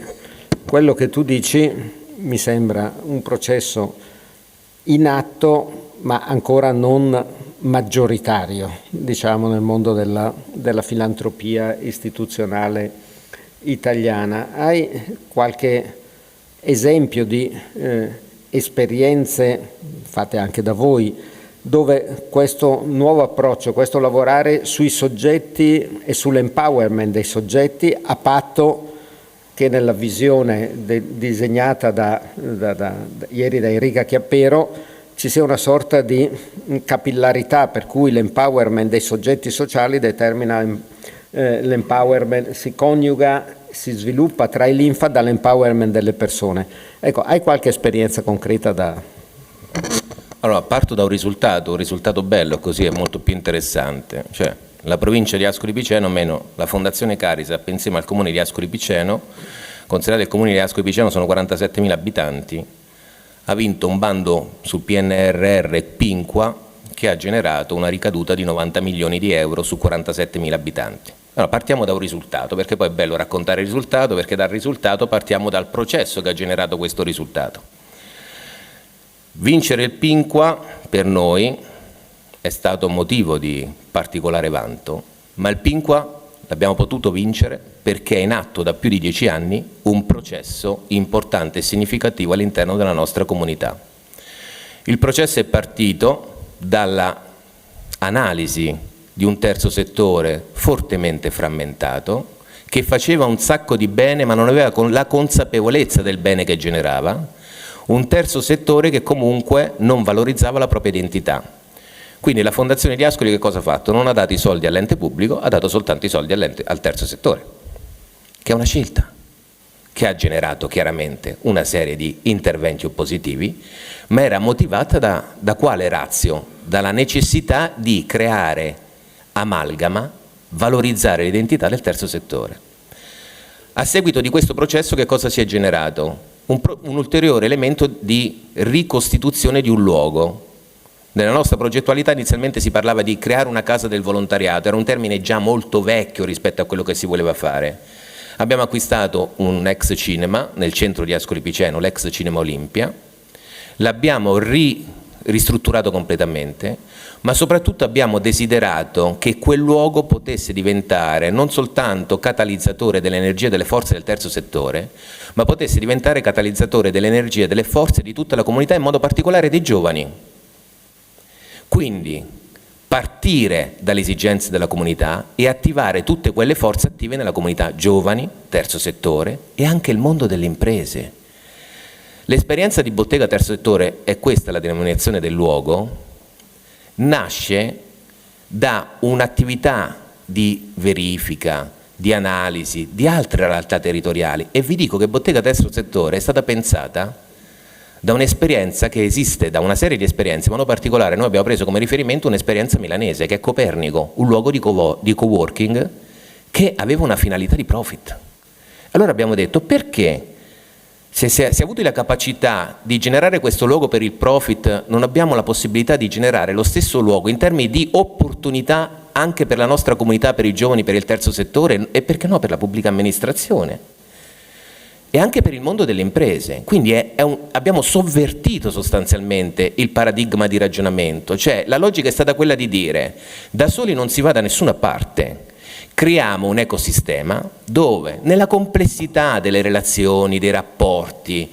quello che tu dici mi sembra un processo in atto, ma ancora non maggioritario, diciamo, nel mondo della filantropia istituzionale italiana. Hai qualche esempio di esperienze fatte anche da voi dove questo nuovo approccio, questo lavorare sui soggetti e sull'empowerment dei soggetti a patto che nella visione disegnata ieri da Enrica Chiappero ci sia una sorta di capillarità per cui l'empowerment dei soggetti sociali determina l'empowerment, si coniuga, si sviluppa, trae linfa dall'empowerment delle persone. Ecco, hai qualche esperienza concreta da... Allora, parto da un risultato bello, così è molto più interessante. Cioè, la provincia di Ascoli Piceno, meno la Fondazione Carisap, insieme al comune di Ascoli Piceno, considerate il comune di Ascoli Piceno sono 47.000 abitanti, ha vinto un bando sul PNRR Pinqua che ha generato una ricaduta di 90 milioni di euro su 47.000 abitanti. Allora, partiamo da un risultato, perché poi è bello raccontare il risultato, perché dal risultato partiamo dal processo che ha generato questo risultato. Vincere il Pinqua per noi è stato motivo di particolare vanto, ma il Pinqua l'abbiamo potuto vincere perché è in atto da più di 10 anni un processo importante e significativo all'interno della nostra comunità. Il processo è partito dalla analisi di un terzo settore fortemente frammentato, che faceva un sacco di bene ma non aveva la consapevolezza del bene che generava, un terzo settore che comunque non valorizzava la propria identità. Quindi la Fondazione di Ascoli che cosa ha fatto? Non ha dato i soldi all'ente pubblico, ha dato soltanto i soldi al terzo settore, che è una scelta che ha generato chiaramente una serie di interventi oppositivi, ma era motivata da quale ratio? Dalla necessità di creare amalgama, valorizzare l'identità del terzo settore. A seguito di questo processo che cosa si è generato? Un ulteriore elemento di ricostituzione di un luogo. Nella nostra progettualità inizialmente si parlava di creare una casa del volontariato, era un termine già molto vecchio rispetto a quello che si voleva fare. Abbiamo acquistato un ex cinema nel centro di Ascoli Piceno, l'ex Cinema Olimpia, l'abbiamo ristrutturato completamente, ma soprattutto abbiamo desiderato che quel luogo potesse diventare non soltanto catalizzatore dell'energia delle forze del terzo settore, ma potesse diventare catalizzatore dell'energia delle forze di tutta la comunità, in modo particolare dei giovani. Quindi partire dalle esigenze della comunità e attivare tutte quelle forze attive nella comunità, giovani, terzo settore e anche il mondo delle imprese. L'esperienza di Bottega Terzo Settore, è questa la denominazione del luogo, nasce da un'attività di verifica, di analisi, di altre realtà territoriali, e vi dico che Bottega Terzo Settore è stata pensata da un'esperienza che esiste, da una serie di esperienze, in modo particolare noi abbiamo preso come riferimento un'esperienza milanese che è Copernico, un luogo di coworking che aveva una finalità di profit. Allora abbiamo detto, perché se si è avuto la capacità di generare questo luogo per il profit, non abbiamo la possibilità di generare lo stesso luogo in termini di opportunità anche per la nostra comunità, per i giovani, per il terzo settore e perché no per la pubblica amministrazione? E anche per il mondo delle imprese. Quindi abbiamo sovvertito sostanzialmente il paradigma di ragionamento, cioè la logica è stata quella di dire da soli non si va da nessuna parte, creiamo un ecosistema dove nella complessità delle relazioni, dei rapporti,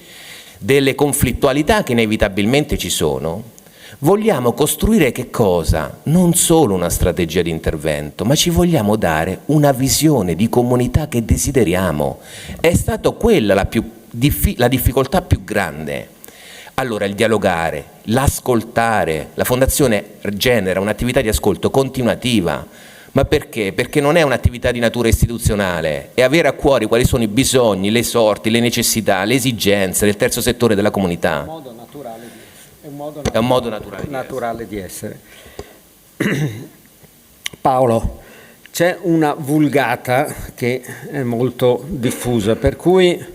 delle conflittualità che inevitabilmente ci sono, vogliamo costruire che cosa? Non solo una strategia di intervento, ma ci vogliamo dare una visione di comunità che desideriamo. È stata quella la difficoltà più grande. Allora il dialogare, l'ascoltare, la Fondazione genera un'attività di ascolto continuativa. Ma perché? Perché non è un'attività di natura istituzionale, è avere a cuore quali sono i bisogni, le sorti, le necessità, le esigenze del terzo settore della comunità. È un modo naturale di essere. Paolo, c'è una vulgata che è molto diffusa, per cui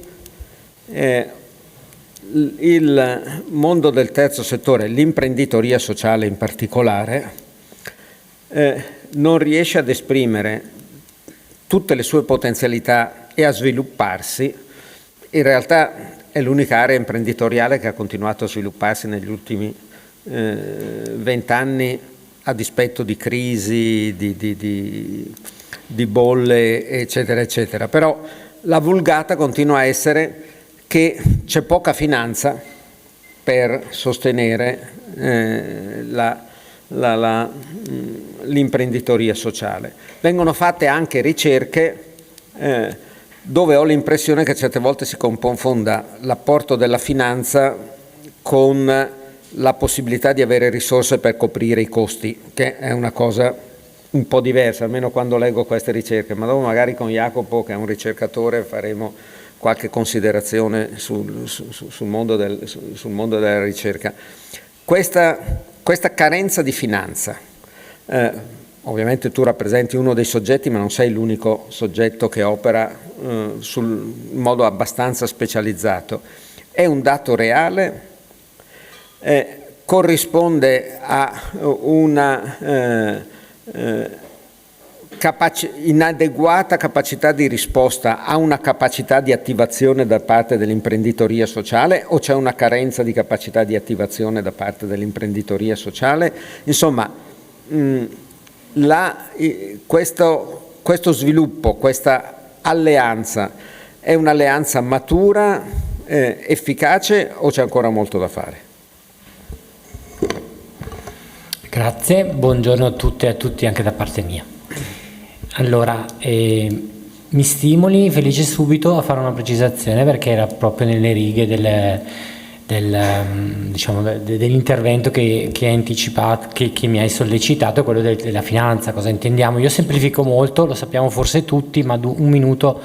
il mondo del terzo settore, l'imprenditoria sociale in particolare, non riesce ad esprimere tutte le sue potenzialità e a svilupparsi. In realtà è l'unica area imprenditoriale che ha continuato a svilupparsi negli ultimi 20 anni a dispetto di crisi, di bolle, eccetera, eccetera. Però la vulgata continua a essere che c'è poca finanza per sostenere l'imprenditoria sociale. Vengono fatte anche ricerche dove ho l'impressione che certe volte si confonda l'apporto della finanza con la possibilità di avere risorse per coprire i costi, che è una cosa un po' diversa, almeno quando leggo queste ricerche, ma dopo magari con Jacopo, che è un ricercatore, faremo qualche considerazione sul mondo della ricerca. Questa carenza di finanza, ovviamente tu rappresenti uno dei soggetti, ma non sei l'unico soggetto che opera in modo abbastanza specializzato. È un dato reale, corrisponde a una inadeguata capacità di risposta a una capacità di attivazione da parte dell'imprenditoria sociale, o c'è una carenza di capacità di attivazione da parte dell'imprenditoria sociale? Insomma, questo sviluppo, questa alleanza è un'alleanza matura, efficace, o c'è ancora molto da fare? Grazie, buongiorno a tutte e a tutti anche da parte mia. Allora, mi stimoli felice subito a fare una precisazione, perché era proprio nelle righe dell'intervento che hai anticipato, che mi hai sollecitato, quello della finanza. Cosa intendiamo? Io semplifico molto, lo sappiamo forse tutti, ma un minuto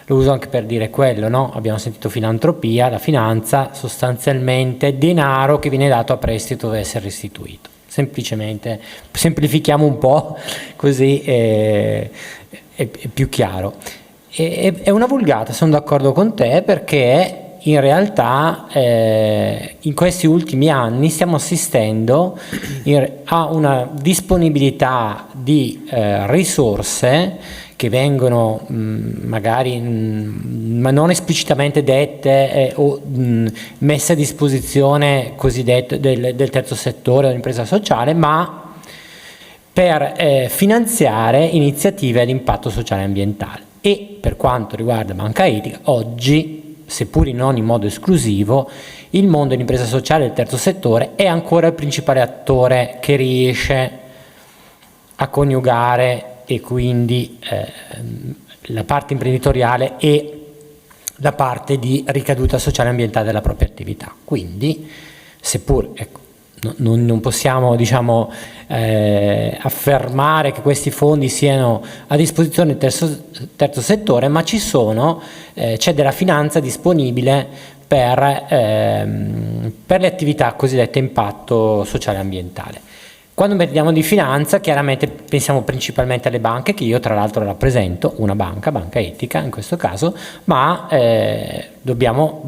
lo uso anche per dire quello, no? Abbiamo sentito filantropia, la finanza sostanzialmente denaro che viene dato a prestito deve essere restituito. Semplicemente semplifichiamo un po', così è più chiaro. È una vulgata, sono d'accordo con te, perché in realtà in questi ultimi anni stiamo assistendo a una disponibilità di risorse che vengono magari ma non esplicitamente dette o messe a disposizione cosiddetto del terzo settore o dell'impresa sociale, ma per finanziare iniziative ad impatto sociale e ambientale. E per quanto riguarda Banca Etica, oggi, seppur non in modo esclusivo, il mondo dell'impresa sociale e del terzo settore è ancora il principale attore che riesce a coniugare e quindi la parte imprenditoriale e la parte di ricaduta sociale e ambientale della propria attività. Quindi, seppur non possiamo affermare che questi fondi siano a disposizione del terzo settore, ma c'è della finanza disponibile per le attività cosiddette impatto sociale e ambientale. Quando parliamo di finanza, chiaramente pensiamo principalmente alle banche, che io tra l'altro rappresento, una Banca Etica in questo caso, ma dobbiamo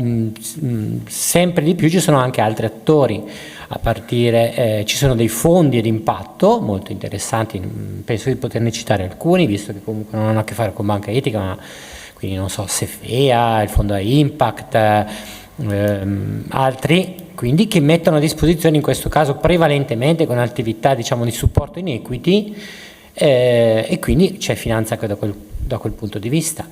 sempre di più, ci sono anche altri attori, a partire, ci sono dei fondi di impatto molto interessanti, penso di poterne citare alcuni, visto che comunque non hanno a che fare con Banca Etica, ma quindi non so, Sefea, il fondo Impact, altri, quindi che mettono a disposizione in questo caso prevalentemente con attività di supporto in equity, e quindi c'è finanza anche da quel punto di vista.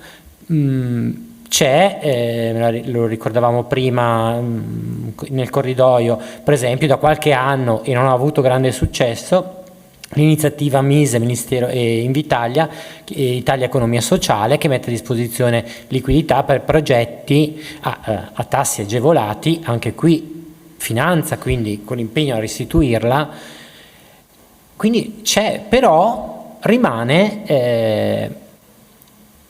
Lo ricordavamo prima nel corridoio, per esempio da qualche anno, e non ha avuto grande successo, l'iniziativa MISE, Ministero Invitalia, Italia Economia Sociale, che mette a disposizione liquidità per progetti a tassi agevolati, anche qui finanza, quindi con l'impegno a restituirla. Quindi c'è, però rimane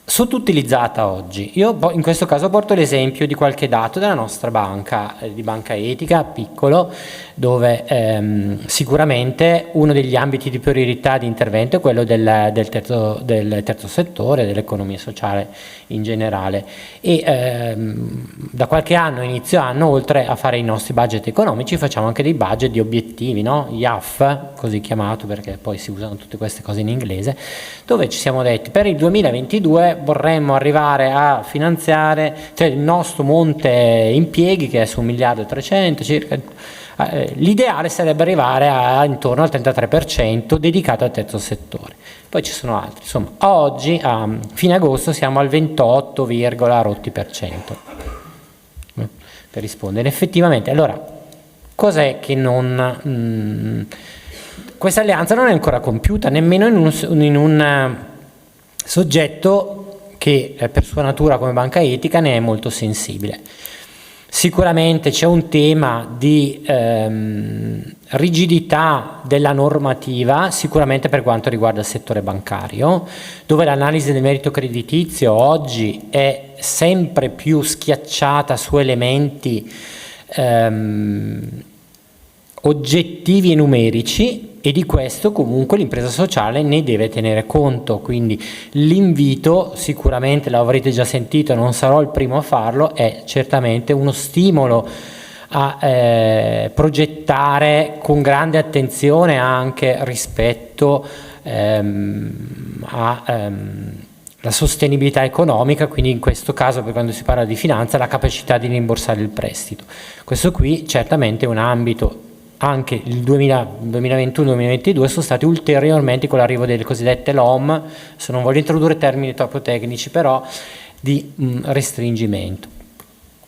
sottoutilizzata oggi. Io in questo caso porto l'esempio di qualche dato della nostra banca, di Banca Etica, piccolo, dove sicuramente uno degli ambiti di priorità di intervento è quello del terzo settore, dell'economia sociale in generale, e da qualche anno, inizio anno, oltre a fare i nostri budget economici, facciamo anche dei budget di obiettivi, no? IAF, così chiamato perché poi si usano tutte queste cose in inglese, dove ci siamo detti per il 2022 vorremmo arrivare a finanziare, cioè il nostro monte impieghi, che è su 1,3 miliardi circa, l'ideale sarebbe arrivare a intorno al 33% dedicato al terzo settore. Poi ci sono altri, insomma oggi a fine agosto siamo al 28, rotti% per rispondere effettivamente. Allora, cos'è che questa alleanza non è ancora compiuta nemmeno in un soggetto che per sua natura come Banca Etica ne è molto sensibile. Sicuramente c'è un tema di rigidità della normativa, sicuramente per quanto riguarda il settore bancario, dove l'analisi del merito creditizio oggi è sempre più schiacciata su elementi oggettivi e numerici, e di questo comunque l'impresa sociale ne deve tenere conto. Quindi l'invito, sicuramente l'avrete già sentito, non sarò il primo a farlo, è certamente uno stimolo a progettare con grande attenzione anche rispetto alla sostenibilità economica, quindi in questo caso, per quando si parla di finanza, la capacità di rimborsare il prestito. Questo qui certamente è un ambito. Anche il 2021-2022 sono stati ulteriormente, con l'arrivo delle cosiddette LOM, se non voglio introdurre termini troppo tecnici, però di restringimento.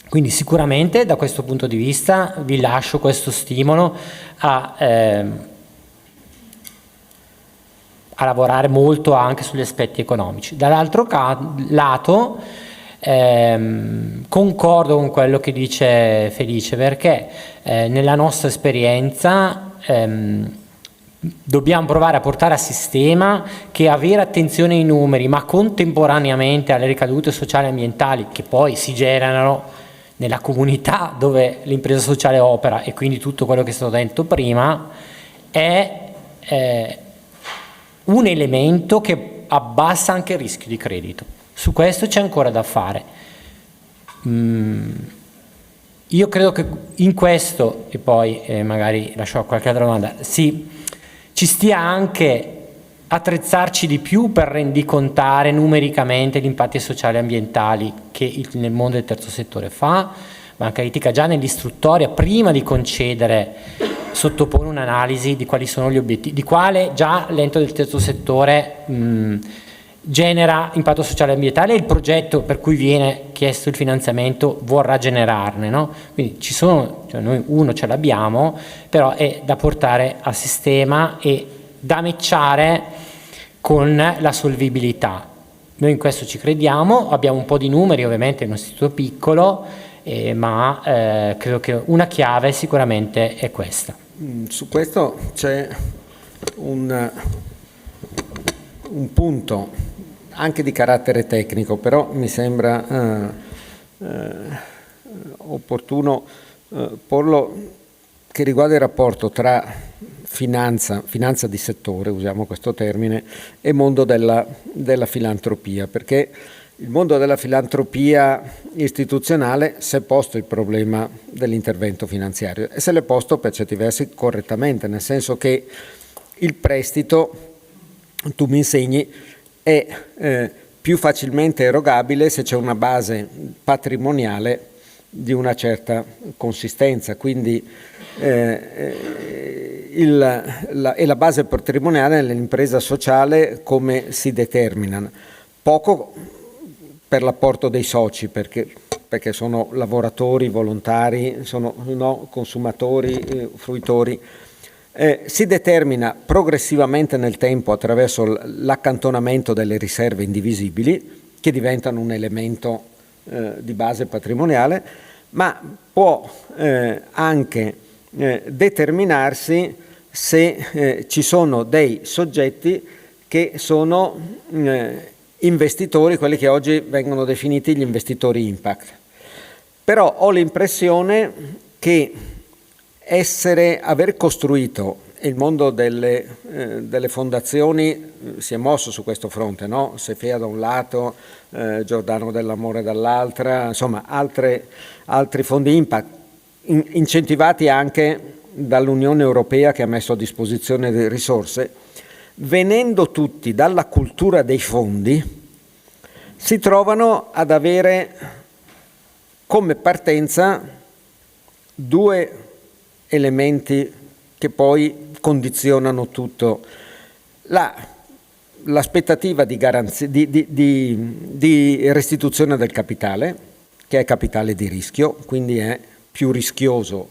Quindi sicuramente da questo punto di vista vi lascio questo stimolo a lavorare molto anche sugli aspetti economici. Dall'altro lato concordo con quello che dice Felice, perché nella nostra esperienza dobbiamo provare a portare a sistema che avere attenzione ai numeri, ma contemporaneamente alle ricadute sociali e ambientali che poi si generano nella comunità dove l'impresa sociale opera, e quindi tutto quello che è stato detto prima, è un elemento che abbassa anche il rischio di credito. Su questo c'è ancora da fare. Io credo che in questo, e poi magari lascio qualche altra domanda, ci stia anche attrezzarci di più per rendicontare numericamente gli impatti sociali e ambientali che nel mondo del terzo settore fa. Banca Litica già nell'istruttoria, prima di concedere, sottopone un'analisi di quali sono gli obiettivi, di quale già l'ente del terzo settore genera impatto sociale e ambientale, e il progetto per cui viene chiesto il finanziamento vorrà generarne, no? Quindi ci sono, cioè noi uno ce l'abbiamo, però è da portare a sistema e da matchare con la solvibilità. Noi in questo ci crediamo, abbiamo un po' di numeri, ovviamente è un istituto piccolo, ma credo che una chiave sicuramente è questa. Su questo c'è un punto anche di carattere tecnico, però mi sembra opportuno porlo, che riguarda il rapporto tra finanza di settore, usiamo questo termine, e mondo della filantropia, perché il mondo della filantropia istituzionale si è posto il problema dell'intervento finanziario e se l'è posto per certi versi correttamente, nel senso che il prestito, tu mi insegni, è più facilmente erogabile se c'è una base patrimoniale di una certa consistenza, quindi la base patrimoniale nell'impresa sociale come si determina? Poco per l'apporto dei soci, perché sono lavoratori, volontari, sono consumatori, fruitori. Si determina progressivamente nel tempo attraverso l'accantonamento delle riserve indivisibili, che diventano un elemento di base patrimoniale, ma può anche determinarsi se ci sono dei soggetti che sono investitori, quelli che oggi vengono definiti gli investitori impact. Però ho l'impressione che aver costruito, e il mondo delle fondazioni si è mosso su questo fronte, no? Sefea da un lato, Giordano dell'Amore dall'altra, insomma altri fondi impact, incentivati anche dall'Unione Europea che ha messo a disposizione delle risorse, venendo tutti dalla cultura dei fondi, si trovano ad avere come partenza due elementi che poi condizionano tutto: l'aspettativa di garanzia, di restituzione del capitale, che è capitale di rischio, quindi è più rischioso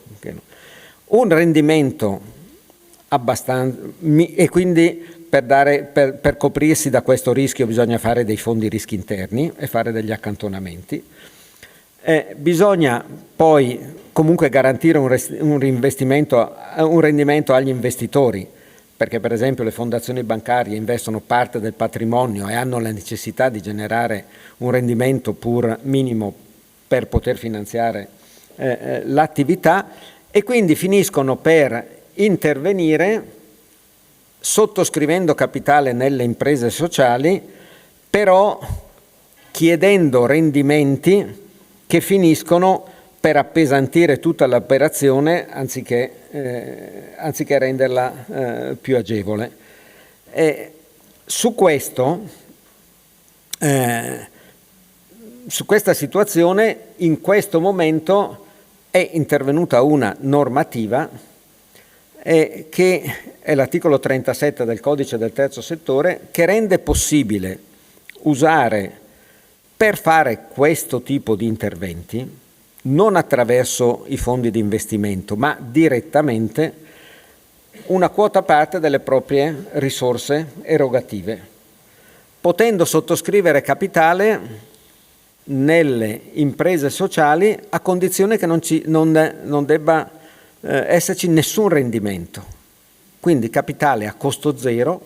un rendimento abbastanza, e quindi per coprirsi da questo rischio bisogna fare dei fondi rischi interni e fare degli accantonamenti. Bisogna poi comunque garantire un rendimento agli investitori, perché per esempio le fondazioni bancarie investono parte del patrimonio e hanno la necessità di generare un rendimento pur minimo per poter finanziare l'attività, e quindi finiscono per intervenire sottoscrivendo capitale nelle imprese sociali, però chiedendo rendimenti che finiscono per appesantire tutta l'operazione anziché renderla più agevole. Su questa situazione in questo momento è intervenuta una normativa che è l'articolo 37 del codice del terzo settore, che rende possibile usare per fare questo tipo di interventi, non attraverso i fondi di investimento, ma direttamente, una quota parte delle proprie risorse erogative, potendo sottoscrivere capitale nelle imprese sociali a condizione che non debba esserci nessun rendimento, Quindi capitale a costo zero,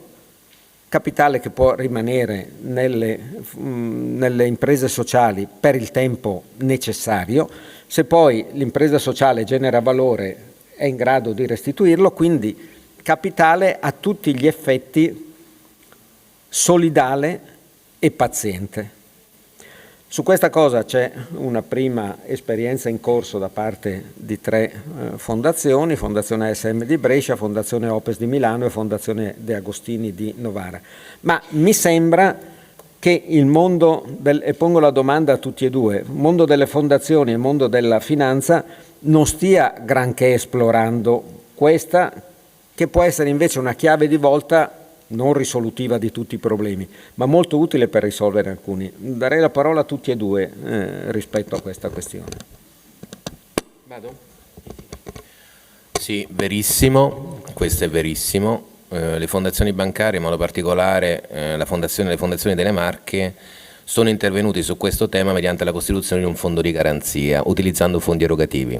capitale che può rimanere nelle imprese sociali per il tempo necessario, se poi l'impresa sociale genera valore è in grado di restituirlo, quindi capitale a tutti gli effetti solidale e paziente. Su questa cosa c'è una prima esperienza in corso da parte di 3 fondazioni, Fondazione ASM di Brescia, Fondazione Opes di Milano e Fondazione De Agostini di Novara. Ma mi sembra che il mondo, e pongo la domanda a tutti e due, il mondo delle fondazioni e il mondo della finanza non stia granché esplorando questa, che può essere invece una chiave di volta non risolutiva di tutti i problemi, ma molto utile per risolvere alcuni. Darei la parola a tutti e due rispetto a questa questione. Vado? Sì, verissimo, questo è verissimo. Le fondazioni bancarie, in modo particolare le fondazioni delle Marche, sono intervenuti su questo tema mediante la costituzione di un fondo di garanzia, utilizzando fondi erogativi.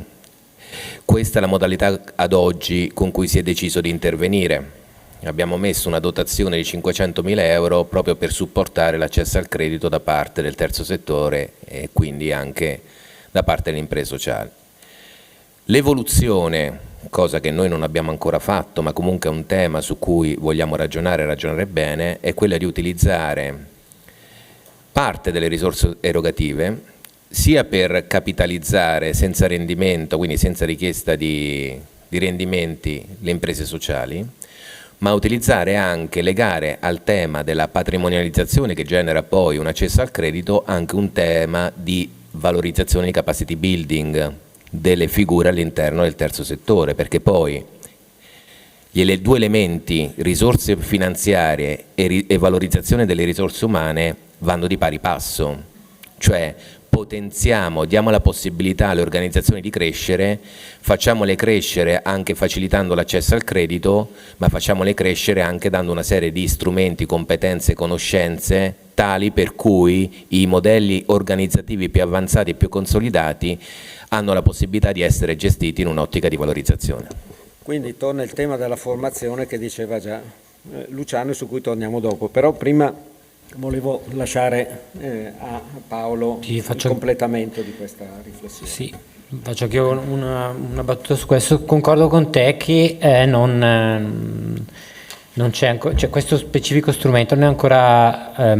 Questa è la modalità ad oggi con cui si è deciso di intervenire. Abbiamo messo una dotazione di 500.000 euro proprio per supportare l'accesso al credito da parte del terzo settore e quindi anche da parte delle imprese sociali. L'evoluzione, cosa che noi non abbiamo ancora fatto, ma comunque è un tema su cui vogliamo ragionare bene, è quella di utilizzare parte delle risorse erogative sia per capitalizzare senza rendimento, quindi senza richiesta di rendimenti, le imprese sociali, ma utilizzare anche, legare al tema della patrimonializzazione che genera poi un accesso al credito, anche un tema di valorizzazione di capacity building delle figure all'interno del terzo settore, perché poi gli 2 elementi, risorse finanziarie e valorizzazione delle risorse umane, vanno di pari passo, cioè potenziamo, diamo la possibilità alle organizzazioni di crescere, facciamole crescere anche facilitando l'accesso al credito, ma facciamole crescere anche dando una serie di strumenti, competenze, conoscenze, tali per cui i modelli organizzativi più avanzati e più consolidati hanno la possibilità di essere gestiti in un'ottica di valorizzazione. Quindi torna il tema della formazione che diceva già Luciano e su cui torniamo dopo, però prima volevo lasciare a Paolo il completamento di questa riflessione. Sì, faccio anche una battuta su questo. Concordo con te che non c'è ancora, cioè questo specifico strumento non è ancora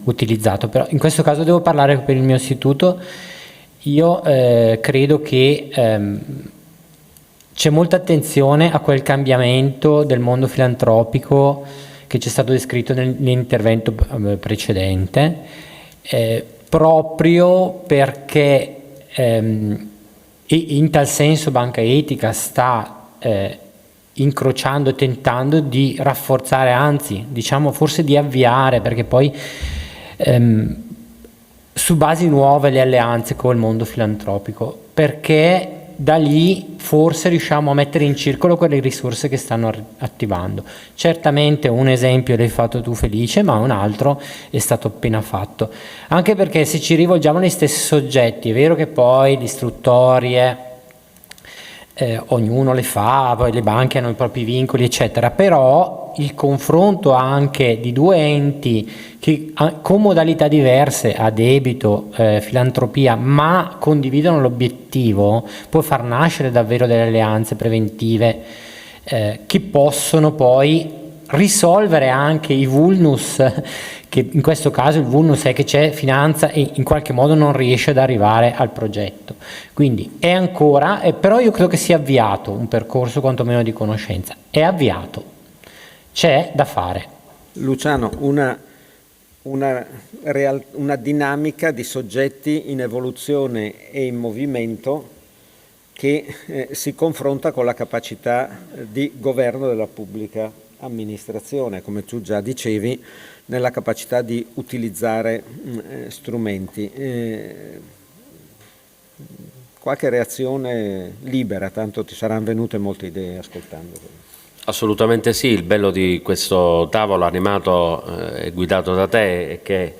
utilizzato, però in questo caso devo parlare per il mio istituto. Io credo che c'è molta attenzione a quel cambiamento del mondo filantropico che c'è stato descritto nell'intervento precedente, proprio perché in tal senso Banca Etica sta incrociando e tentando di rafforzare, anzi diciamo forse di avviare, perché poi su basi nuove le alleanze con il mondo filantropico, perché da lì forse riusciamo a mettere in circolo quelle risorse che stanno attivando. Certamente un esempio l'hai fatto tu Felice, ma un altro è stato appena fatto. Anche perché se ci rivolgiamo agli stessi soggetti, è vero che poi le istruttorie ognuno le fa, poi le banche hanno i propri vincoli eccetera, però il confronto anche di 2 enti che con modalità diverse, a debito, filantropia, ma condividono l'obiettivo, può far nascere davvero delle alleanze preventive che possono poi risolvere anche i vulnus, che in questo caso il vulnus è che c'è finanza e in qualche modo non riesce ad arrivare al progetto. Quindi è ancora, però io credo che sia avviato un percorso quantomeno di conoscenza, è avviato, c'è da fare. Luciano, una dinamica di soggetti in evoluzione e in movimento che si confronta con la capacità di governo della pubblica amministrazione, come tu già dicevi, nella capacità di utilizzare strumenti. Qualche reazione libera, tanto ti saranno venute molte idee ascoltando. Assolutamente sì, il bello di questo tavolo animato e guidato da te è che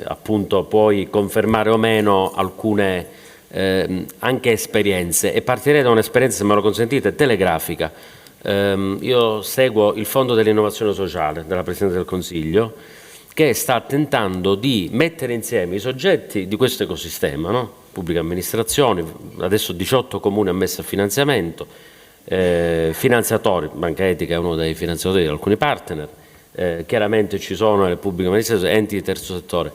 appunto puoi confermare o meno alcune anche esperienze, e partirei da un'esperienza, se me lo consentite, telegrafica. io seguo il Fondo dell'Innovazione Sociale della Presidenza del Consiglio, che sta tentando di mettere insieme i soggetti di questo ecosistema, no? Pubbliche amministrazioni, adesso 18 comuni ammessi a finanziamento, finanziatori, Banca Etica è uno dei finanziatori di alcuni partner, chiaramente ci sono le pubbliche amministrazioni, enti di terzo settore.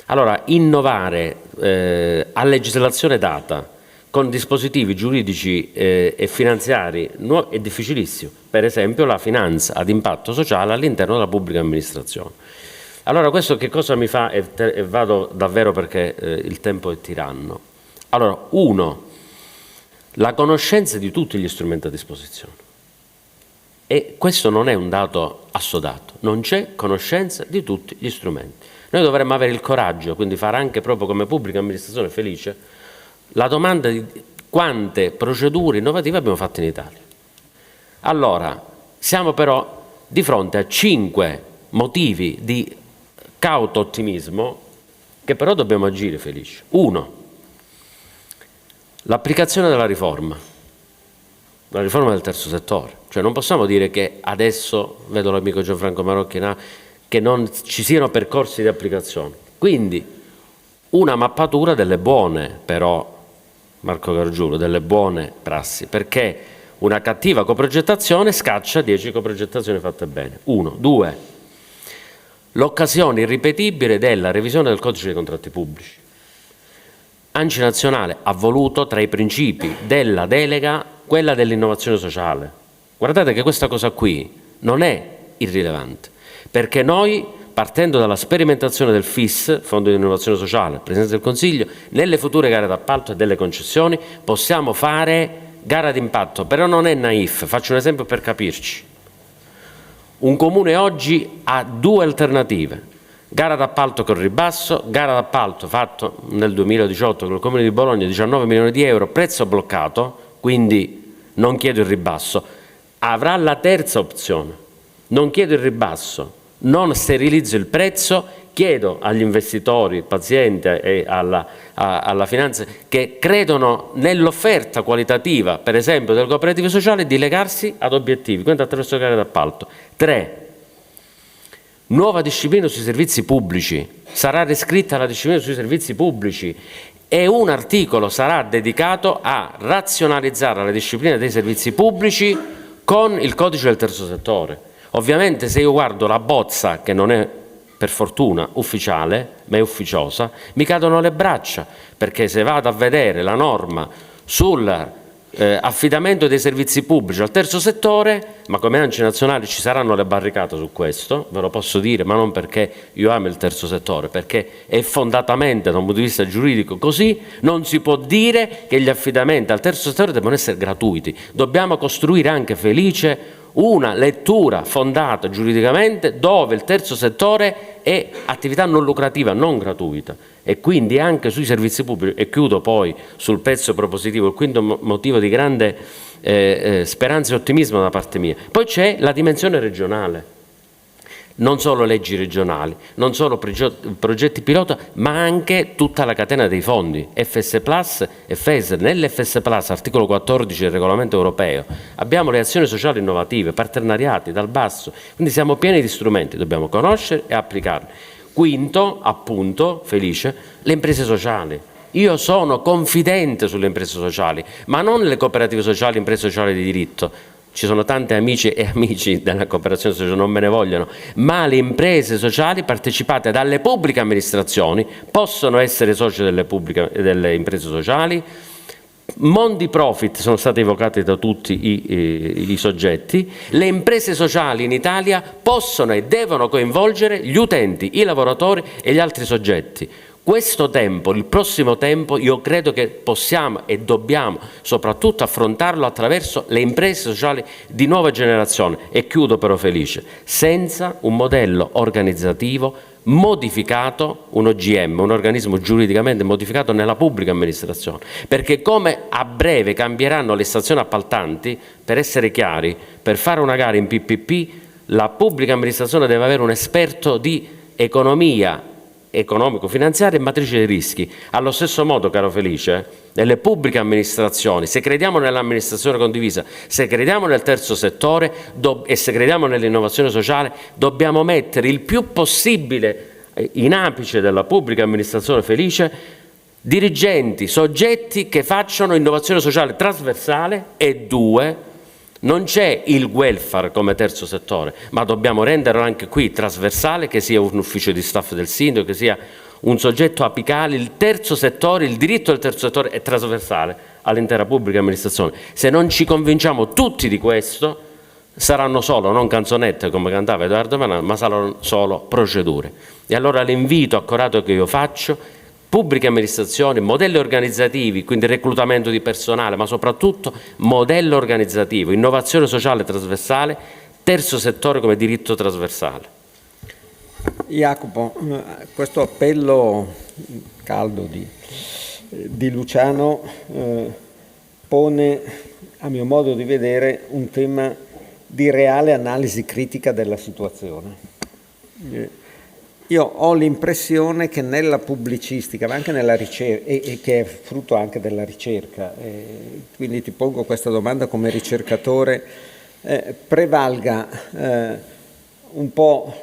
Allora, innovare a legislazione data con dispositivi giuridici e finanziari nuovi è difficilissimo. Per esempio la finanza ad impatto sociale all'interno della pubblica amministrazione. Allora questo che cosa mi fa, e vado davvero perché il tempo è tiranno. Allora, uno, la conoscenza di tutti gli strumenti a disposizione. E questo non è un dato assodato, non c'è conoscenza di tutti gli strumenti. Noi dovremmo avere il coraggio, quindi fare anche proprio come pubblica amministrazione felice, la domanda di quante procedure innovative abbiamo fatto in Italia. Allora, siamo però di fronte a 5 motivi di cauto ottimismo che però dobbiamo agire felici. 1. L'applicazione della riforma del terzo settore. Cioè non possiamo dire che adesso, vedo l'amico Gianfranco Marocchi, che non ci siano percorsi di applicazione. Quindi una mappatura delle buone, però, Marco Gargiulo, delle buone prassi, perché una cattiva coprogettazione scaccia 10 coprogettazioni fatte bene. 1. 2. L'occasione irripetibile della revisione del codice dei contratti pubblici. ANCI Nazionale ha voluto tra i principi della delega quella dell'innovazione sociale. Guardate che questa cosa qui non è irrilevante, perché noi, partendo dalla sperimentazione del FIS, Fondo di Innovazione Sociale, Presidenza del Consiglio, nelle future gare d'appalto e delle concessioni possiamo fare gara d'impatto, però non è naif. Faccio un esempio per capirci. Un comune oggi ha 2 alternative. Gara d'appalto con ribasso, gara d'appalto fatto nel 2018 con il Comune di Bologna, 19 milioni di euro, prezzo bloccato, quindi non chiedo il ribasso. Avrà la terza opzione, non chiedo il ribasso, non sterilizzo il prezzo, chiedo agli investitori, pazienti e alla finanza che credono nell'offerta qualitativa, per esempio del cooperativo sociale, di legarsi ad obiettivi, quindi attraverso gare d'appalto. 3. Nuova disciplina sui servizi pubblici, sarà riscritta la disciplina sui servizi pubblici e un articolo sarà dedicato a razionalizzare la disciplina dei servizi pubblici con il codice del terzo settore. Ovviamente se io guardo la bozza, che non è per fortuna ufficiale, ma è ufficiosa, mi cadono le braccia, perché se vado a vedere la norma sul affidamento dei servizi pubblici al terzo settore, ma come ANCI Nazionale ci saranno le barricate su questo, ve lo posso dire, ma non perché io amo il terzo settore, perché è fondatamente da un punto di vista giuridico così. Non si può dire che gli affidamenti al terzo settore devono essere gratuiti, dobbiamo costruire anche felice una lettura fondata giuridicamente dove il terzo settore è attività non lucrativa, non gratuita, e quindi anche sui servizi pubblici. E chiudo poi sul pezzo propositivo, il quinto motivo di grande speranza e ottimismo da parte mia. Poi c'è la dimensione regionale, non solo leggi regionali, non solo progetti pilota, ma anche tutta la catena dei fondi, FS Plus e FESR. Nell'FS Plus, articolo 14 del regolamento europeo, abbiamo le azioni sociali innovative, partenariati dal basso, quindi siamo pieni di strumenti, dobbiamo conoscere e applicarli. Quinto, appunto, felice, le imprese sociali. Io sono confidente sulle imprese sociali, ma non le cooperative sociali, imprese sociali di diritto. Ci sono tanti amici e amici della cooperazione sociale, non me ne vogliono, ma le imprese sociali partecipate dalle pubbliche amministrazioni possono essere soci delle imprese sociali. Mondi profit sono stati evocati da tutti i soggetti. Le imprese sociali in Italia possono e devono coinvolgere gli utenti, i lavoratori e gli altri soggetti. Questo tempo, il prossimo tempo, io credo che possiamo e dobbiamo soprattutto affrontarlo attraverso le imprese sociali di nuova generazione. E chiudo però felice, senza un modello organizzativo modificato, un OGM, un organismo giuridicamente modificato nella pubblica amministrazione, perché come a breve cambieranno le stazioni appaltanti, per essere chiari, per fare una gara in PPP la pubblica amministrazione deve avere un esperto di economia economico-finanziaria e matrice dei rischi. Allo stesso modo, caro Felice, nelle pubbliche amministrazioni, se crediamo nell'amministrazione condivisa, se crediamo nel terzo settore e se crediamo nell'innovazione sociale, dobbiamo mettere il più possibile in apice della pubblica amministrazione, Felice, dirigenti, soggetti che facciano innovazione sociale trasversale e due, non c'è il welfare come terzo settore, ma dobbiamo renderlo anche qui trasversale, che sia un ufficio di staff del sindaco, che sia un soggetto apicale. Il terzo settore, il diritto del terzo settore è trasversale all'intera pubblica amministrazione. Se non ci convinciamo tutti di questo, saranno solo, non canzonette come cantava Edoardo Manano, ma saranno solo procedure. E allora l'invito accorato che io faccio: pubbliche amministrazioni, modelli organizzativi, quindi reclutamento di personale, ma soprattutto modello organizzativo, innovazione sociale trasversale, terzo settore come diritto trasversale. Jacopo, questo appello caldo di Luciano pone, a mio modo di vedere, un tema di reale analisi critica della situazione. Io ho l'impressione che nella pubblicistica, ma anche nella ricerca, e che è frutto anche della ricerca, quindi ti pongo questa domanda come ricercatore, prevalga un po'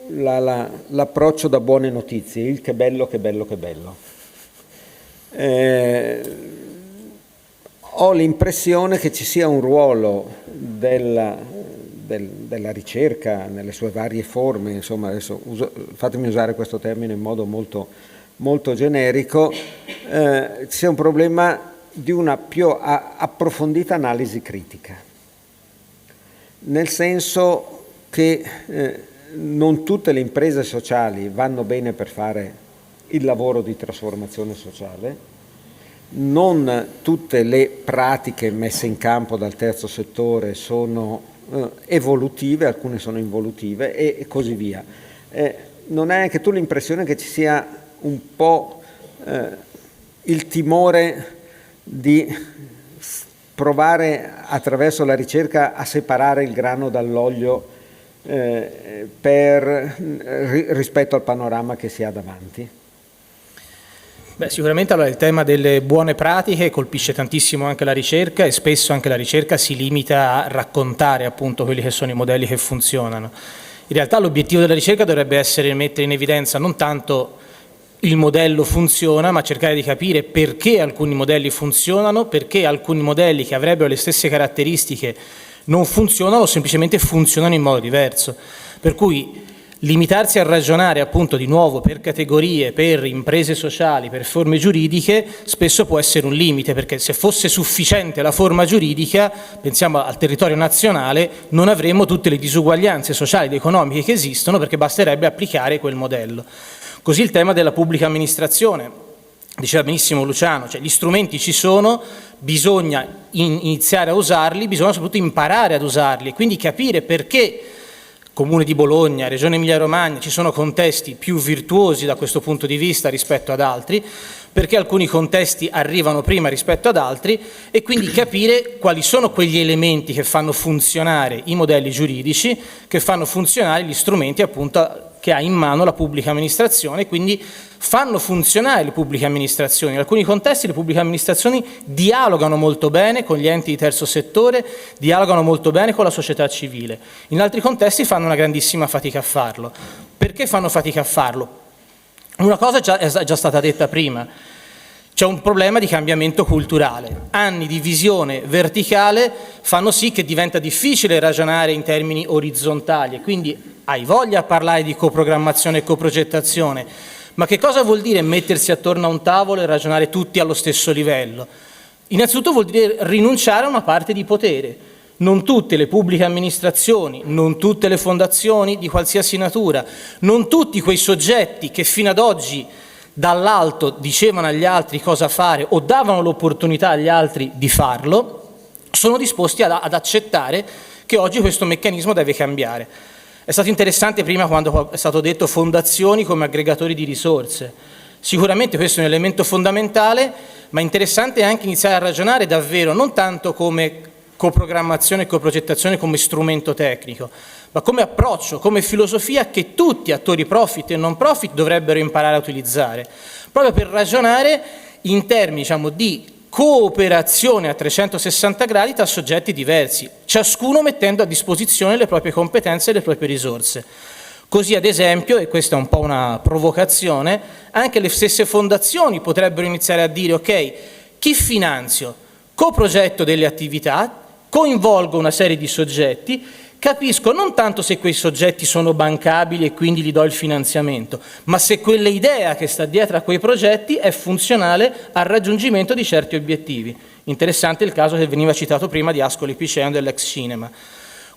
l'approccio da buone notizie, il che bello, che bello, che bello. Ho l'impressione che ci sia un ruolo della ricerca nelle sue varie forme, insomma, adesso fatemi usare questo termine in modo molto, molto generico, ci sia un problema di una più approfondita analisi critica, nel senso che non tutte le imprese sociali vanno bene per fare il lavoro di trasformazione sociale, non tutte le pratiche messe in campo dal terzo settore sono evolutive, alcune sono involutive e così via. Non hai anche tu l'impressione che ci sia un po' il timore di provare attraverso la ricerca a separare il grano dall'olio rispetto al panorama che si ha davanti? Beh, sicuramente allora il tema delle buone pratiche colpisce tantissimo anche la ricerca, e spesso anche la ricerca si limita a raccontare appunto quelli che sono i modelli che funzionano. In realtà l'obiettivo della ricerca dovrebbe essere mettere in evidenza non tanto il modello funziona, ma cercare di capire perché alcuni modelli funzionano, perché alcuni modelli che avrebbero le stesse caratteristiche non funzionano o semplicemente funzionano in modo diverso. Per cui limitarsi a ragionare appunto di nuovo per categorie, per imprese sociali, per forme giuridiche, spesso può essere un limite, perché se fosse sufficiente la forma giuridica, pensiamo al territorio nazionale, non avremmo tutte le disuguaglianze sociali ed economiche che esistono, perché basterebbe applicare quel modello. Così il tema della pubblica amministrazione, diceva benissimo Luciano, cioè gli strumenti ci sono, bisogna iniziare a usarli, bisogna soprattutto imparare ad usarli e quindi capire perché Comune di Bologna, Regione Emilia-Romagna, ci sono contesti più virtuosi da questo punto di vista rispetto ad altri, perché alcuni contesti arrivano prima rispetto ad altri, e quindi capire quali sono quegli elementi che fanno funzionare i modelli giuridici, che fanno funzionare gli strumenti appunto che ha in mano la pubblica amministrazione, quindi fanno funzionare le pubbliche amministrazioni. In alcuni contesti le pubbliche amministrazioni dialogano molto bene con gli enti di terzo settore, dialogano molto bene con la società civile. In altri contesti fanno una grandissima fatica a farlo. Perché fanno fatica a farlo? Una cosa è già stata detta prima. C'è un problema di cambiamento culturale. Anni di visione verticale fanno sì che diventa difficile ragionare in termini orizzontali e quindi hai voglia a parlare di coprogrammazione e coprogettazione, ma che cosa vuol dire mettersi attorno a un tavolo e ragionare tutti allo stesso livello? Innanzitutto vuol dire rinunciare a una parte di potere. Non tutte le pubbliche amministrazioni, non tutte le fondazioni di qualsiasi natura, non tutti quei soggetti che fino ad oggi dall'alto dicevano agli altri cosa fare o davano l'opportunità agli altri di farlo, sono disposti ad accettare che oggi questo meccanismo deve cambiare. È stato interessante prima quando è stato detto fondazioni come aggregatori di risorse. Sicuramente questo è un elemento fondamentale, ma interessante è anche iniziare a ragionare davvero non tanto come coprogrammazione e coprogettazione come strumento tecnico, ma come approccio, come filosofia che tutti, attori profit e non profit, dovrebbero imparare a utilizzare, proprio per ragionare in termini, diciamo, di cooperazione a 360 gradi tra soggetti diversi, ciascuno mettendo a disposizione le proprie competenze e le proprie risorse. Così, ad esempio, e questa è un po' una provocazione, anche le stesse fondazioni potrebbero iniziare a dire: ok, chi finanzio? Coprogetto delle attività, coinvolgo una serie di soggetti, capisco non tanto se quei soggetti sono bancabili e quindi gli do il finanziamento, ma se quella idea che sta dietro a quei progetti è funzionale al raggiungimento di certi obiettivi. Interessante il caso che veniva citato prima di Ascoli Piceno dell'ex cinema.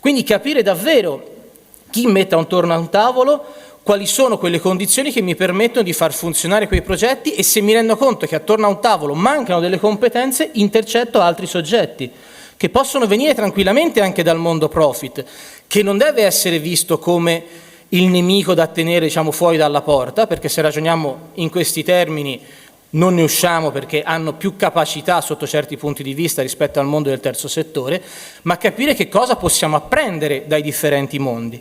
Quindi capire davvero chi metta attorno a un tavolo, quali sono quelle condizioni che mi permettono di far funzionare quei progetti, e se mi rendo conto che attorno a un tavolo mancano delle competenze, intercetto altri soggetti che possono venire tranquillamente anche dal mondo profit, che non deve essere visto come il nemico da tenere, diciamo, fuori dalla porta, perché se ragioniamo in questi termini non ne usciamo, perché hanno più capacità sotto certi punti di vista rispetto al mondo del terzo settore, ma capire che cosa possiamo apprendere dai differenti mondi.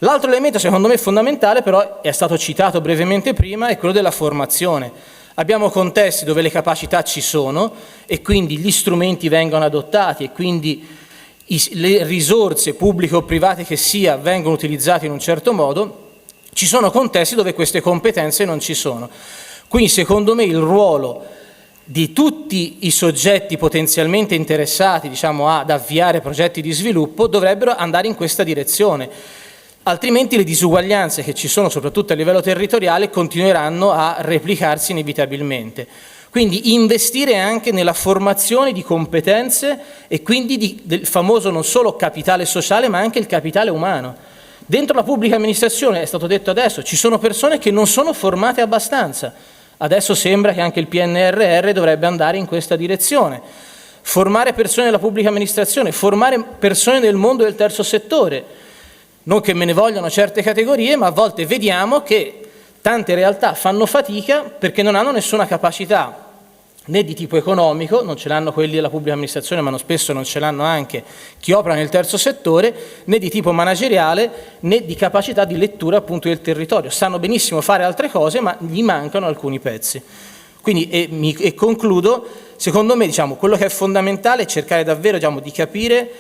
L'altro elemento secondo me fondamentale, però, è stato citato brevemente prima, è quello della formazione. Abbiamo contesti dove le capacità ci sono e quindi gli strumenti vengono adottati e quindi le risorse pubbliche o private che sia vengono utilizzate in un certo modo. Ci sono contesti dove queste competenze non ci sono. Quindi secondo me il ruolo di tutti i soggetti potenzialmente interessati, diciamo, ad avviare progetti di sviluppo dovrebbero andare in questa direzione. Altrimenti le disuguaglianze che ci sono, soprattutto a livello territoriale, continueranno a replicarsi inevitabilmente. Quindi investire anche nella formazione di competenze e quindi del famoso non solo capitale sociale, ma anche il capitale umano. Dentro la pubblica amministrazione, è stato detto adesso, ci sono persone che non sono formate abbastanza. Adesso sembra che anche il PNRR dovrebbe andare in questa direzione. Formare persone nella pubblica amministrazione, formare persone nel mondo del terzo settore. Non che me ne vogliano certe categorie, ma a volte vediamo che tante realtà fanno fatica perché non hanno nessuna capacità né di tipo economico, non ce l'hanno quelli della pubblica amministrazione, ma spesso non ce l'hanno anche chi opera nel terzo settore, né di tipo manageriale, né di capacità di lettura appunto del territorio. Sanno benissimo fare altre cose, ma gli mancano alcuni pezzi. Quindi, e concludo, secondo me, diciamo, quello che è fondamentale è cercare davvero, diciamo, di capire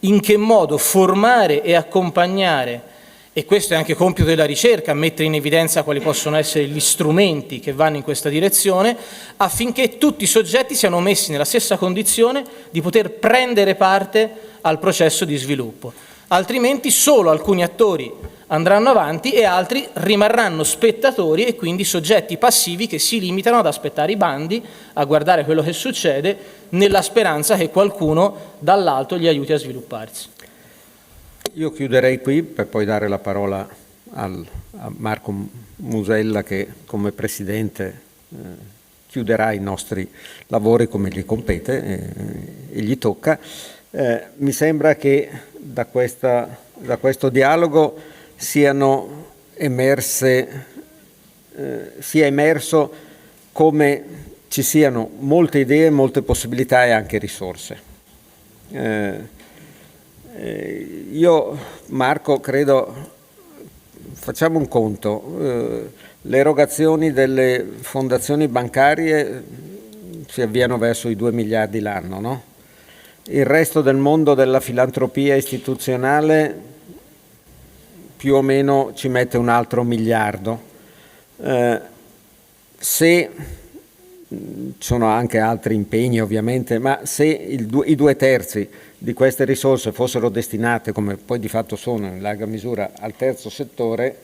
in che modo formare e accompagnare, e questo è anche compito della ricerca, mettere in evidenza quali possono essere gli strumenti che vanno in questa direzione, affinché tutti i soggetti siano messi nella stessa condizione di poter prendere parte al processo di sviluppo. Altrimenti solo alcuni attori andranno avanti e altri rimarranno spettatori e quindi soggetti passivi che si limitano ad aspettare i bandi, a guardare quello che succede, nella speranza che qualcuno dall'alto gli aiuti a svilupparsi. Io chiuderei qui per poi dare la parola a Marco Musella, che come Presidente chiuderà i nostri lavori come gli compete e gli tocca. Mi sembra che da questo dialogo sia emerso come ci siano molte idee, molte possibilità e anche risorse. Io, Marco, credo, facciamo un conto, le erogazioni delle fondazioni bancarie si avviano verso i 2 miliardi l'anno, no? Il resto del mondo della filantropia istituzionale più o meno ci mette un altro miliardo. Se sono anche altri impegni ovviamente, ma se i 2/3 di queste risorse fossero destinate, come poi di fatto sono in larga misura, al terzo settore,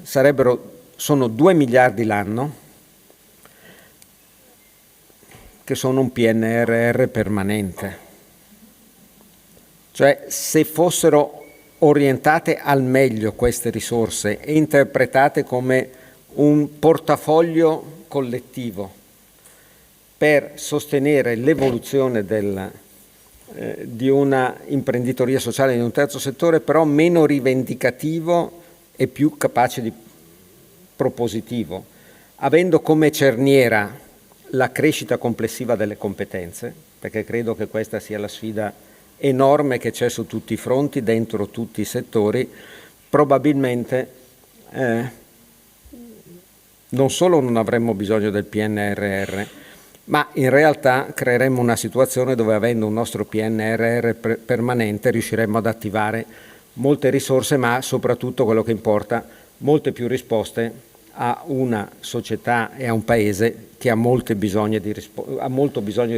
sono 2 miliardi l'anno, che sono un PNRR permanente. Cioè, se fossero orientate al meglio queste risorse e interpretate come un portafoglio collettivo per sostenere l'evoluzione di una imprenditoria sociale in un terzo settore, però meno rivendicativo e più capace di propositivo, avendo come cerniera la crescita complessiva delle competenze, perché credo che questa sia la sfida enorme che c'è su tutti i fronti, dentro tutti i settori, probabilmente non solo non avremmo bisogno del PNRR, ma in realtà creeremmo una situazione dove, avendo un nostro PNRR permanente, riusciremmo ad attivare molte risorse, ma soprattutto, quello che importa, molte più risposte a una società e a un paese che ha molto bisogno di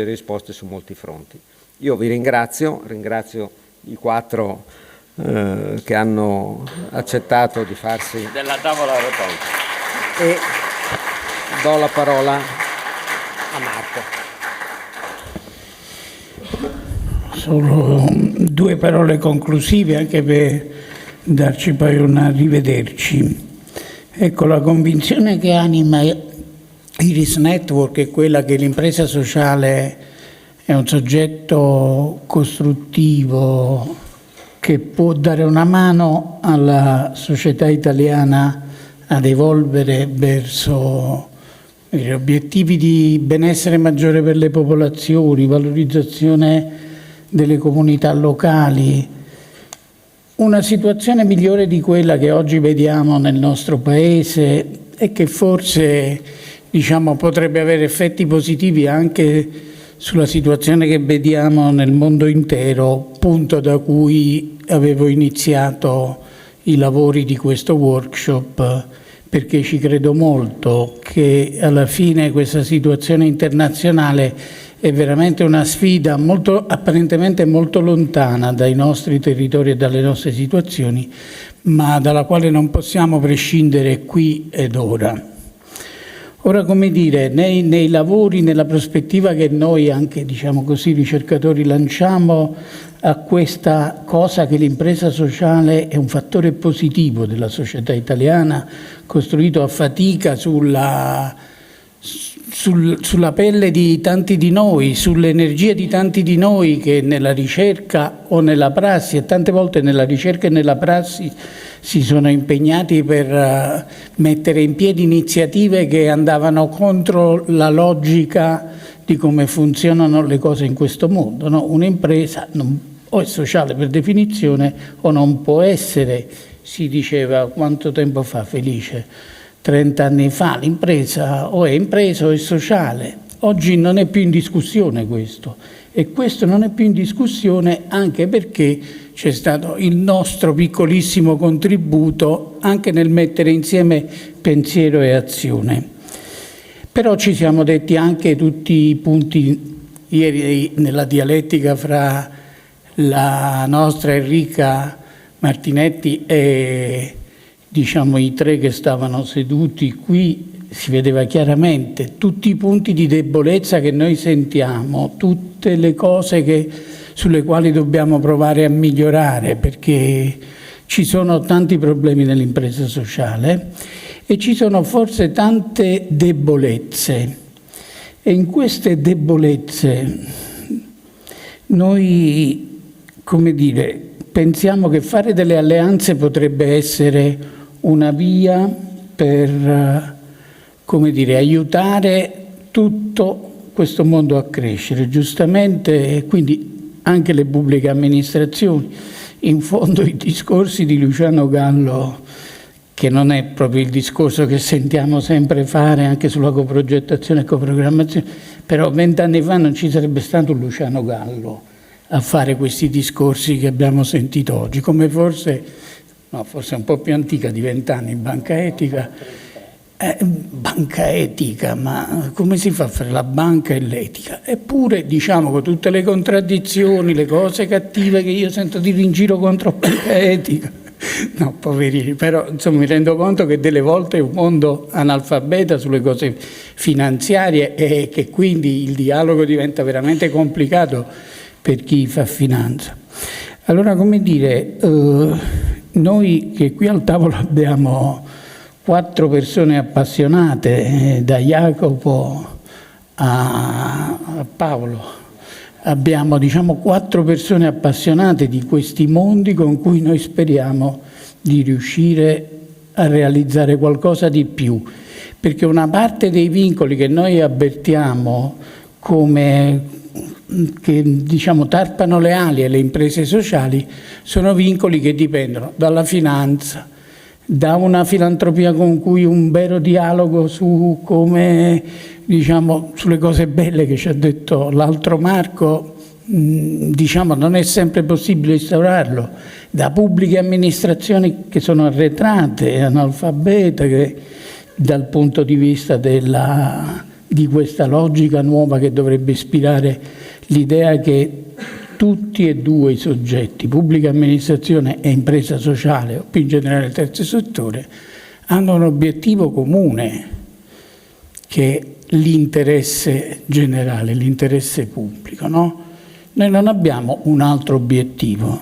risposte su molti fronti. Io vi ringrazio i 4 che hanno accettato di farsi della tavola rotonda, e do la parola a Marco. Solo 2 parole conclusive, anche per darci poi un arrivederci. Ecco, la convinzione che anima Iris Network è quella che l'impresa sociale è un soggetto costruttivo che può dare una mano alla società italiana ad evolvere verso gli obiettivi di benessere maggiore per le popolazioni, valorizzazione delle comunità locali, una situazione migliore di quella che oggi vediamo nel nostro Paese e che forse, potrebbe avere effetti positivi anche sulla situazione che vediamo nel mondo intero, punto da cui avevo iniziato i lavori di questo workshop, perché ci credo molto che alla fine questa situazione internazionale è veramente una sfida apparentemente molto lontana dai nostri territori e dalle nostre situazioni, ma dalla quale non possiamo prescindere qui ed ora. Ora, nei lavori, nella prospettiva che noi anche, ricercatori lanciamo a questa cosa che l'impresa sociale è un fattore positivo della società italiana, costruito a fatica sulla pelle di tanti di noi, sull'energia di tanti di noi che nella ricerca o nella prassi, e tante volte nella ricerca e nella prassi, si sono impegnati per mettere in piedi iniziative che andavano contro la logica di come funzionano le cose in questo mondo, no? Un'impresa o è sociale per definizione o non può essere, si diceva quanto tempo fa, Felice? 30 anni fa, l'impresa o è impresa o è sociale. Oggi non è più in discussione questo, e questo non è più in discussione anche perché c'è stato il nostro piccolissimo contributo anche nel mettere insieme pensiero e azione. Però ci siamo detti anche tutti i punti ieri nella dialettica fra la nostra Enrica Martinetti e i 3 che stavano seduti qui. Si vedeva chiaramente tutti i punti di debolezza che noi sentiamo, tutte le cose sulle quali dobbiamo provare a migliorare, perché ci sono tanti problemi nell'impresa sociale e ci sono forse tante debolezze. E in queste debolezze noi, pensiamo che fare delle alleanze potrebbe essere una via per aiutare tutto questo mondo a crescere, giustamente, e quindi anche le pubbliche amministrazioni. In fondo i discorsi di Luciano Gallo, che non è proprio il discorso che sentiamo sempre fare anche sulla coprogettazione e coprogrammazione, però 20 anni fa non ci sarebbe stato un Luciano Gallo a fare questi discorsi che abbiamo sentito oggi, come forse un po' più antica di 20 anni, Banca Etica, ma come si fa a fare la banca e l'etica? Eppure, con tutte le contraddizioni, le cose cattive che io sento dire in giro contro Banca Etica, no, poverini, però mi rendo conto che delle volte è un mondo analfabeta sulle cose finanziarie e che quindi il dialogo diventa veramente complicato per chi fa finanza. Allora, noi che qui al tavolo abbiamo 4 persone appassionate, da Jacopo a Paolo, abbiamo 4 persone appassionate di questi mondi con cui noi speriamo di riuscire a realizzare qualcosa di più, perché una parte dei vincoli che noi avvertiamo come che diciamo tarpano le ali alle imprese sociali sono vincoli che dipendono dalla finanza, da una filantropia con cui un vero dialogo su come, diciamo, sulle cose belle che ci ha detto l'altro Marco, diciamo, non è sempre possibile instaurarlo, da pubbliche amministrazioni che sono arretrate, analfabete, che dal punto di vista di questa logica nuova che dovrebbe ispirare l'idea che tutti e due i soggetti, pubblica amministrazione e impresa sociale, o più in generale il terzo settore, hanno un obiettivo comune, che è l'interesse generale, l'interesse pubblico, no? Noi non abbiamo un altro obiettivo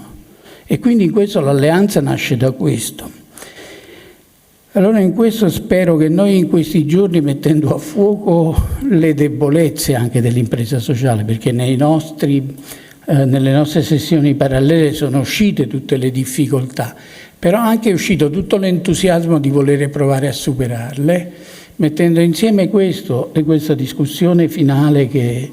e quindi in questo l'alleanza nasce da questo. Allora in questo spero che noi in questi giorni, mettendo a fuoco le debolezze anche dell'impresa sociale, perché nelle nostre sessioni parallele sono uscite tutte le difficoltà, però anche è uscito tutto l'entusiasmo di volere provare a superarle, mettendo insieme questo e questa discussione finale che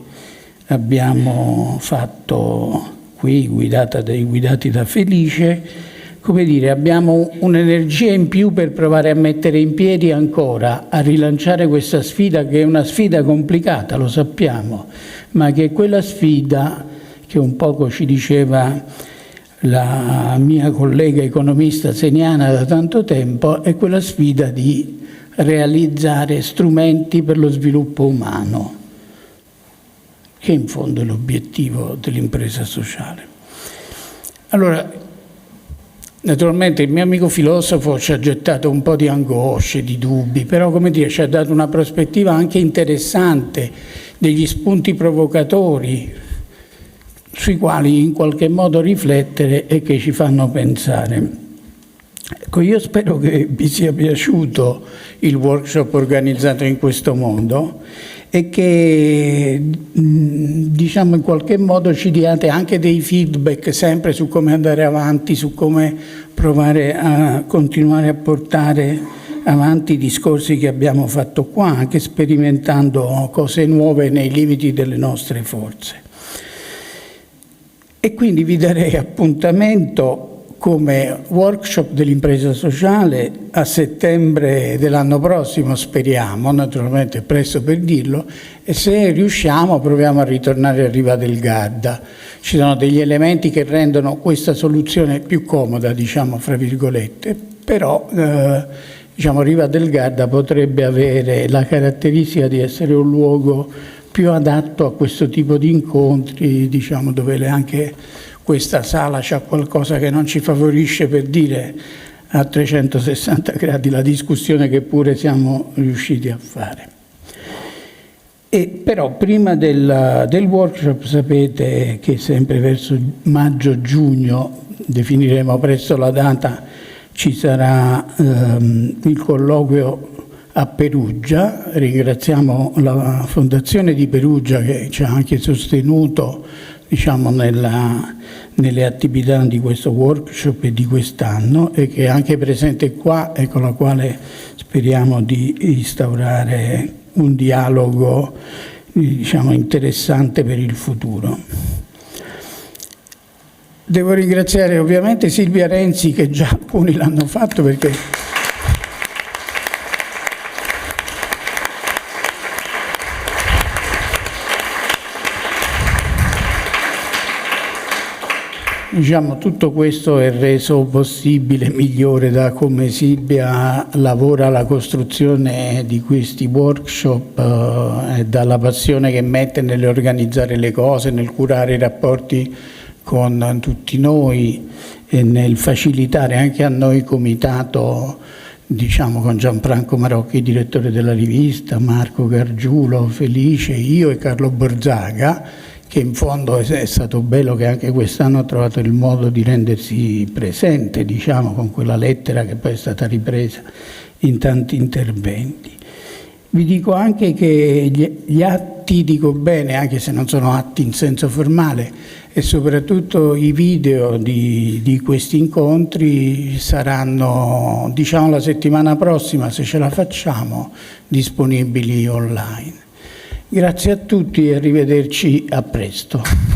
abbiamo fatto qui, guidati da Felice. Come dire, abbiamo un'energia in più per provare a mettere in piedi ancora, a rilanciare questa sfida, che è una sfida complicata, lo sappiamo, ma che è quella sfida che un poco ci diceva la mia collega economista seniana da tanto tempo, è quella sfida di realizzare strumenti per lo sviluppo umano, che in fondo è l'obiettivo dell'impresa sociale. Allora, naturalmente il mio amico filosofo ci ha gettato un po' di angosce, di dubbi, però come dire, ci ha dato una prospettiva anche interessante, degli spunti provocatori sui quali in qualche modo riflettere e che ci fanno pensare. Ecco, io spero che vi sia piaciuto il workshop organizzato in questo modo e che diciamo in qualche modo ci diate anche dei feedback sempre su come andare avanti, su come provare a continuare a portare avanti i discorsi che abbiamo fatto qua, anche sperimentando cose nuove nei limiti delle nostre forze. E quindi vi darei appuntamento come workshop dell'impresa sociale a settembre dell'anno prossimo, speriamo, naturalmente è presto per dirlo, e se riusciamo proviamo a ritornare a Riva del Garda. Ci sono degli elementi che rendono questa soluzione più comoda, diciamo, fra virgolette, però diciamo, Riva del Garda potrebbe avere la caratteristica di essere un luogo più adatto a questo tipo di incontri, diciamo, dove anche questa sala c'ha qualcosa che non ci favorisce, per dire, a 360 gradi la discussione che pure siamo riusciti a fare. E però prima del workshop sapete che sempre verso maggio-giugno, definiremo presto la data, ci sarà il colloquio a Perugia. Ringraziamo la Fondazione di Perugia che ci ha anche sostenuto, diciamo, nelle attività di questo workshop e di quest'anno, e che è anche presente qua e con la quale speriamo di instaurare un dialogo, diciamo, interessante per il futuro. Devo ringraziare ovviamente Silvia Renzi, che già alcuni l'hanno fatto, perché diciamo, tutto questo è reso possibile, migliore, da come Silvia lavora alla costruzione di questi workshop e dalla passione che mette nell'organizzare le cose, nel curare i rapporti con tutti noi e nel facilitare anche a noi comitato, diciamo, con Gianfranco Marocchi, direttore della rivista, Marco Gargiulo, Felice, io e Carlo Borzaga, che in fondo è stato bello che anche quest'anno ha trovato il modo di rendersi presente, diciamo, con quella lettera che poi è stata ripresa in tanti interventi. Vi dico anche che gli atti, dico bene, anche se non sono atti in senso formale, e soprattutto i video di questi incontri saranno, diciamo, la settimana prossima, se ce la facciamo, disponibili online. Grazie a tutti e arrivederci a presto.